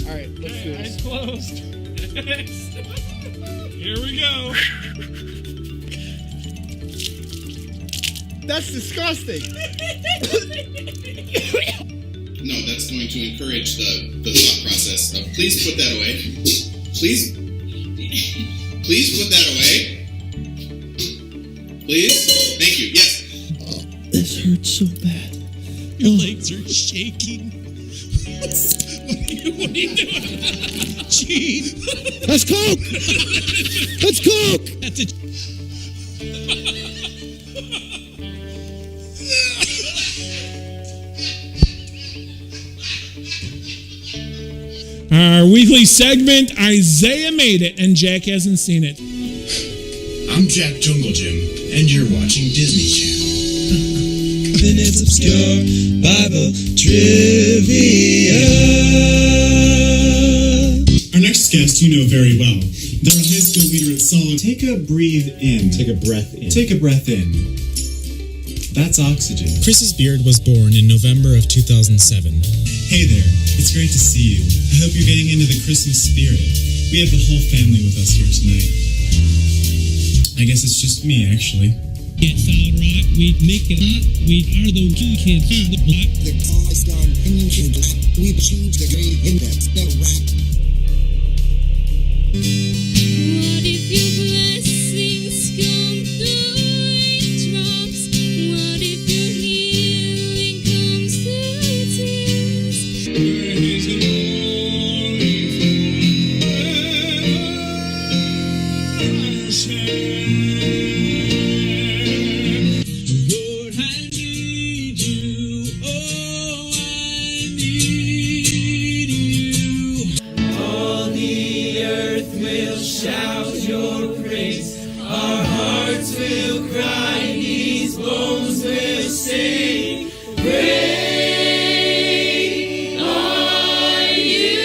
Alright, let's do Eyes this. closed. Here we go. That's disgusting. No, that's going to encourage the thought process of please put that away. Please put that away. Please. Thank you. Yes. This hurts so bad. Your legs are shaking. What are you doing? Gene. That's Coke! That's Coke! That's it. Our weekly segment, Isaiah Made It, and Jack hasn't seen it. I'm Jack Jungle Jim, and you're watching Disney Channel. Minutes obscure Bible trivia. Our next guest you know very well. They're a high school leader at Solid. Take a breathe in. Take a breath in. Take a breath in. That's oxygen. Chris's beard was born in November of 2007. Hey there, it's great to see you. I hope you're getting into the Christmas spirit. We have the whole family with us here tonight. I guess it's just me, actually. At Solid Rock, we make it hot. We are the key kids on the block. The call is done, and you can black. We've achieved the great index, the rap. What if your blessings come through raindrops? What if your healing comes through tears? Praise the Lord, I need you. Oh, I need you. All the earth will shout your praise. Our hearts will cry. These bones will sing. Great are you,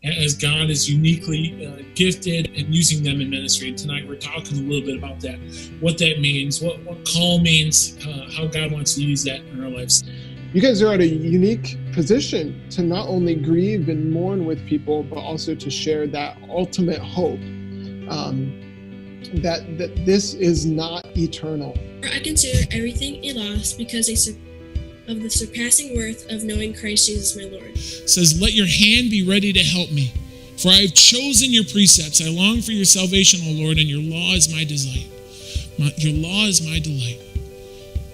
Lord. As God is uniquely gifted and using them in ministry. And tonight we're talking a little bit about that, what that means, what call means, how God wants to use that in our lives. You guys are at a unique position to not only grieve and mourn with people, but also to share that ultimate hope that this is not eternal. I consider everything a loss because of the surpassing worth of knowing Christ Jesus my Lord. It says, let your hand be ready to help me, for I have chosen your precepts. I long for your salvation, O Lord, and your law is my delight. Your law is my delight.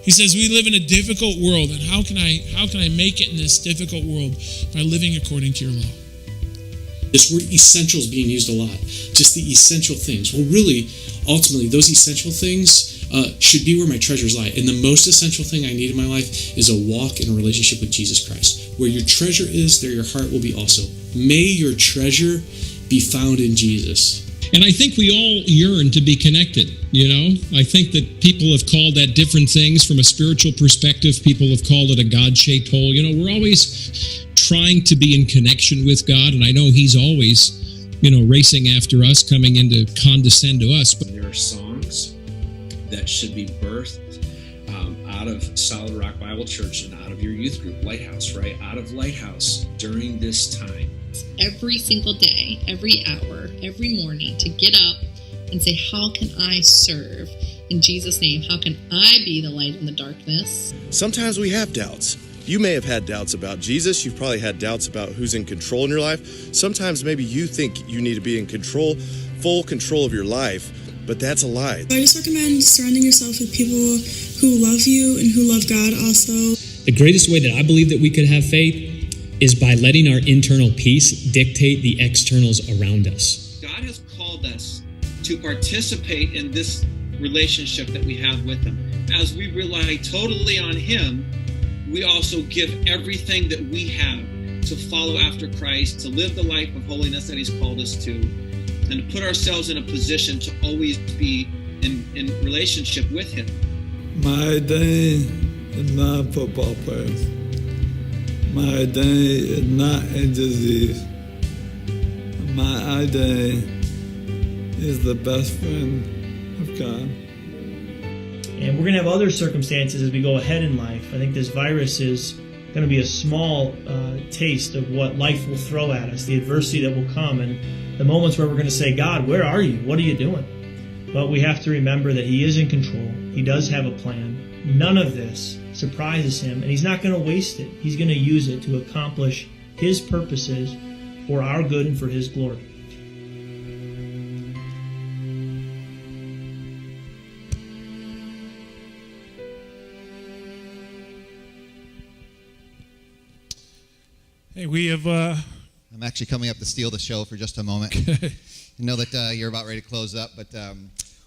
He says we live in a difficult world, and how can I make it in this difficult world by living according to your law? This word essential is being used a lot. Just the essential things. Well, really, ultimately, those essential things should be where my treasures lie. And the most essential thing I need in my life is a walk in a relationship with Jesus Christ. Where your treasure is, there your heart will be also. May your treasure be found in Jesus. And I think we all yearn to be connected, you know? I think that people have called that different things from a spiritual perspective. People have called it a God-shaped hole. You know, we're always trying to be in connection with God, and I know He's always, you know, racing after us, coming in to condescend to us. But there are songs that should be birthed out of Solid Rock Bible Church and out of your youth group, Lighthouse, right? Out of Lighthouse during this time. Every single day, every hour, every morning to get up and say, how can I serve in Jesus' name? How can I be the light in the darkness? Sometimes we have doubts. You may have had doubts about Jesus. You've probably had doubts about who's in control in your life. Sometimes maybe you think you need to be in control, full control of your life, but that's a lie. I just recommend surrounding yourself with people who love you and who love God also. The greatest way that I believe that we could have faith is by letting our internal peace dictate the externals around us. God has called us to participate in this relationship that we have with Him. As we rely totally on Him, we also give everything that we have to follow after Christ, to live the life of holiness that He's called us to, and to put ourselves in a position to always be in relationship with Him. My day is not a football player. My day is not a disease. My day is the best friend of God. And we're going to have other circumstances as we go ahead in life. I think this virus is going to be a small taste of what life will throw at us, the adversity that will come, and the moments where we're going to say, God, where are you? What are you doing? But we have to remember that He is in control. He does have a plan. None of this surprises Him, and He's not going to waste it. He's going to use it to accomplish His purposes for our good and for His glory. Hey, we have. I'm actually coming up to steal the show for just a moment. I know that you're about ready to close up, but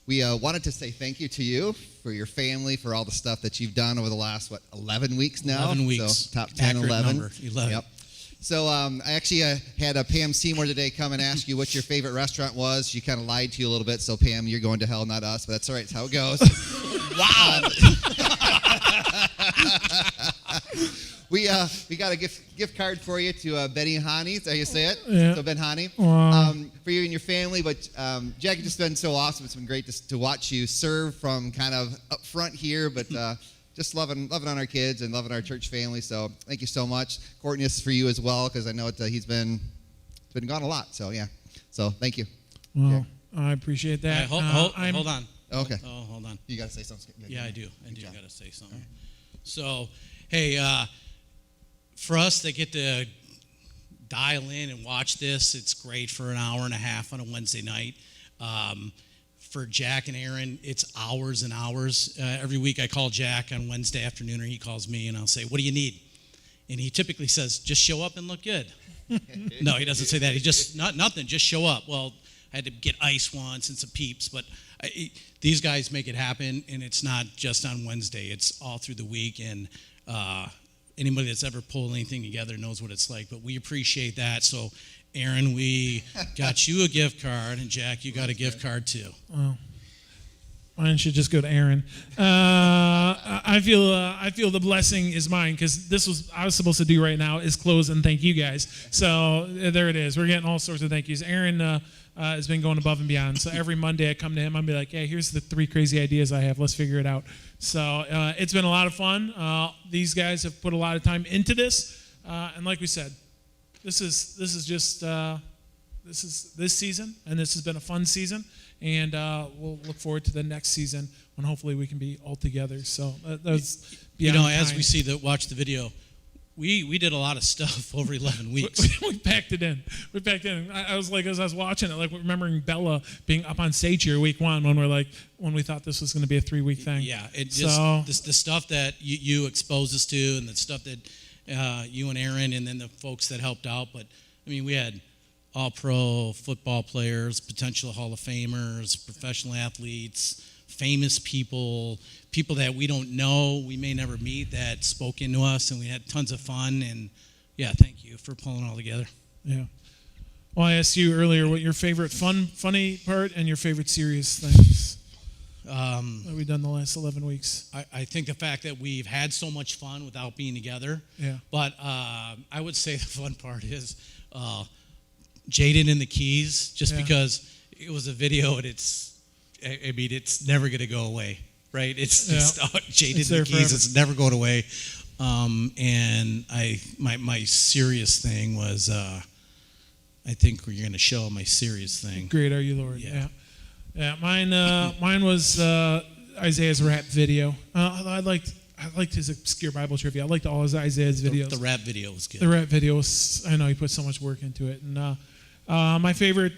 we wanted to say thank you to you for your family, for all the stuff that you've done over the last, 11 weeks now? 11 weeks. So, top 10, Accurate 11. number, 11. Yep. So I actually had Pam Seymour today come and ask you what your favorite restaurant was. She kind of lied to you a little bit, so Pam, you're going to hell, not us, but that's all right. It's how it goes. Wow. We got a gift card for you to Benny Hani. Is that how you say it? Yeah. So Ben Hani. Wow. For you and your family. But Jackie, just been so awesome. It's been great to watch you serve from kind of up front here, but just loving on our kids and loving our church family. So thank you so much. Courtney, this is for you as well, because I know he's been gone a lot. So yeah. So thank you. Well, I appreciate that. Hold on. Okay. Oh, hold on. You got to say something. Yeah, I do. I do got to say something. So, hey, for us that get to dial in and watch this, it's great for an hour and a half on a Wednesday night. For Jack and Aaron, it's hours and hours. Every week I call Jack on Wednesday afternoon, or he calls me, and I'll say, what do you need? And he typically says, just show up and look good. No, he doesn't say that. He just, nothing, just show up. Well, I had to get ice once and some Peeps, but these guys make it happen, and it's not just on Wednesday. It's all through the week, and anybody that's ever pulled anything together knows what it's like, but we appreciate that. So, Aaron, we got you a gift card, and Jack, you got a gift card too. Well, mine should just go to Aaron. I feel the blessing is mine, because I was supposed to do right now is close and thank you guys. So there it is. We're getting all sorts of thank yous. Aaron has been going above and beyond. So every Monday I come to him, I'll be like, hey, here's the 3 crazy ideas I have. Let's figure it out. So it's been a lot of fun. These guys have put a lot of time into this, and like we said, this is just this season, and this has been a fun season, and we'll look forward to the next season when hopefully we can be all together. So that's as we watch the video, we did a lot of stuff over 11 weeks. We packed it in. I was like, as I was watching it, like remembering Bella being up on stage here week 1 when we thought this was going to be a 3-week thing. Yeah, the stuff that you exposed us to, and the stuff that you and Aaron, and then the folks that helped out. But I mean, we had all-pro football players, potential Hall of Famers, professional athletes, famous people that we don't know, we may never meet, that spoke into us, and we had tons of fun. And yeah, thank you for pulling it all together. Yeah. Well, I asked you earlier what your favorite funny part and your favorite serious things that we've done the last 11 weeks. I think the fact that we've had so much fun without being together. Yeah. But I would say the fun part is Jaden and the Keys, just because it was a video, and it's never going to go away. right? It's just Jaden It's there and the Keys. forever. It's never going away. And my serious thing was, I think you're going to show my serious thing. Great are you, Lord. Yeah. Mine was Isaiah's rap video. I liked his obscure Bible trivia. I liked all his Isaiah's videos. The rap video was good. The rap video was, I know he put so much work into it. And my favorite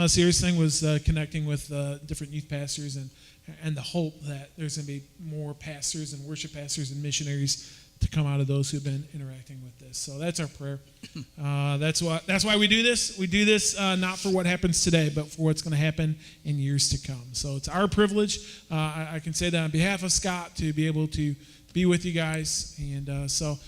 serious thing was connecting with different youth pastors and the hope that there's going to be more pastors and worship pastors and missionaries to come out of those who've been interacting with this. So that's our prayer. That's why we do this. We do this not for what happens today, but for what's going to happen in years to come. So it's our privilege. I can say that on behalf of Scott to be able to be with you guys. And so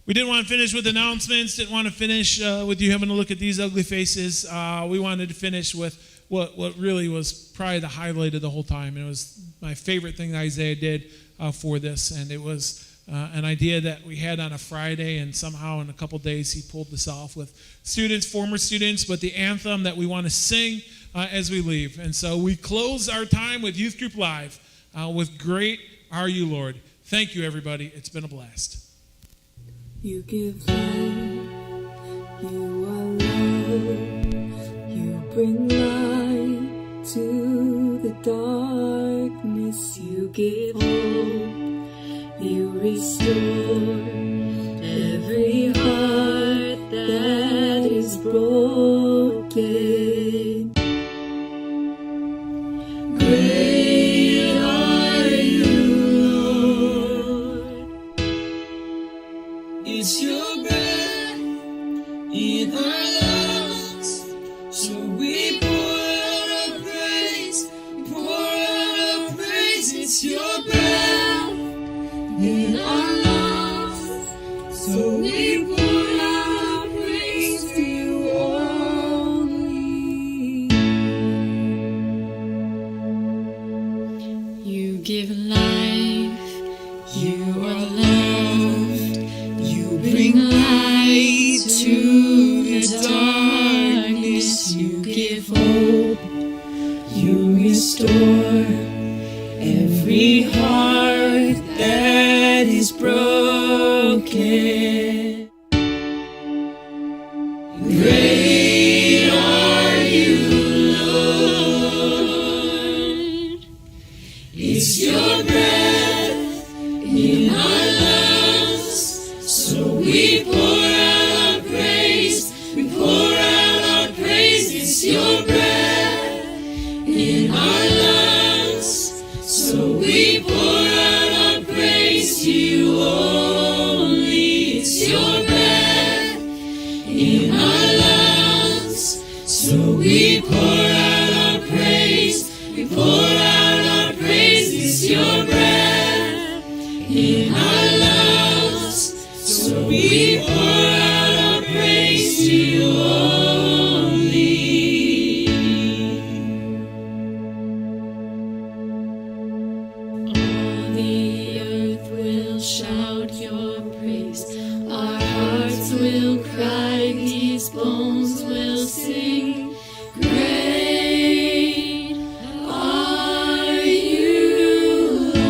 we didn't want to finish with announcements. Didn't want to finish with you having a look at these ugly faces. We wanted to finish with what really was probably the highlight of the whole time. And it was my favorite thing that Isaiah did for this, and it was an idea that we had on a Friday, and somehow in a couple days he pulled this off with students, former students, but the anthem that we want to sing as we leave. And so we close our time with Youth Group Live with Great Are You, Lord. Thank you, everybody. It's been a blast. You give life, you are love, you bring light to the darkness, you give hope. You restore every heart that is broken. Great are you, Lord. It's your breath in our lungs, so we pour out our praise, pour out our praise. It's your breath in our lungs, so we pour out our praise to you only. You give life, you are love, you bring light to the darkness, you give hope, you restore every heart that is broken. Great are you, Lord. It's your breath in our lungs, so we pour out our praise. We pour out our praise. It's your breath in our lungs, so we pour out our praise to you only. It's your breath in our lungs, so we pour out our praise. We pour out our praise. It's your breath in our lungs, so we pour out our praise to you only. All the earth will shout your praise. Our hearts will cry, these bones will sing. Great are you, Lord.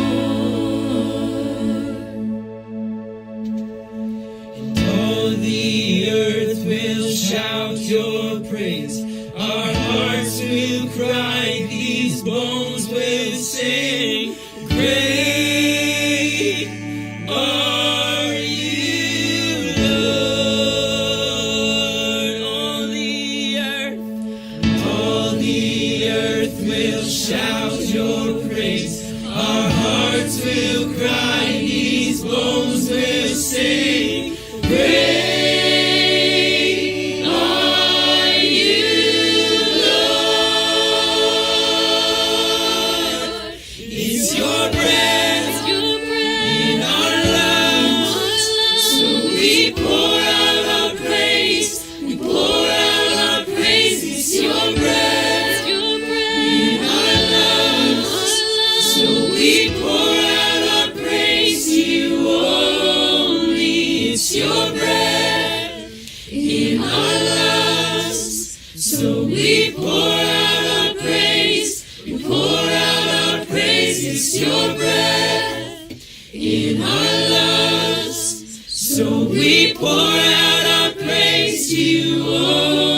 And all the earth will shout your praise. Our hearts will cry, these bones will sing. Great are you, Lord. All the earth will shout your praise. Our hearts will cry, these bones will sing. Great are you, Lord. It's your breath in our lungs, so we pour out our praise. We pour out our praise. It's your breath in our lungs, so we pour out our praise to you only. It's your breath in our lungs, so we pour out our praise. We pour out our praise. Place your breath in our lungs, so we pour out our praise to you, oh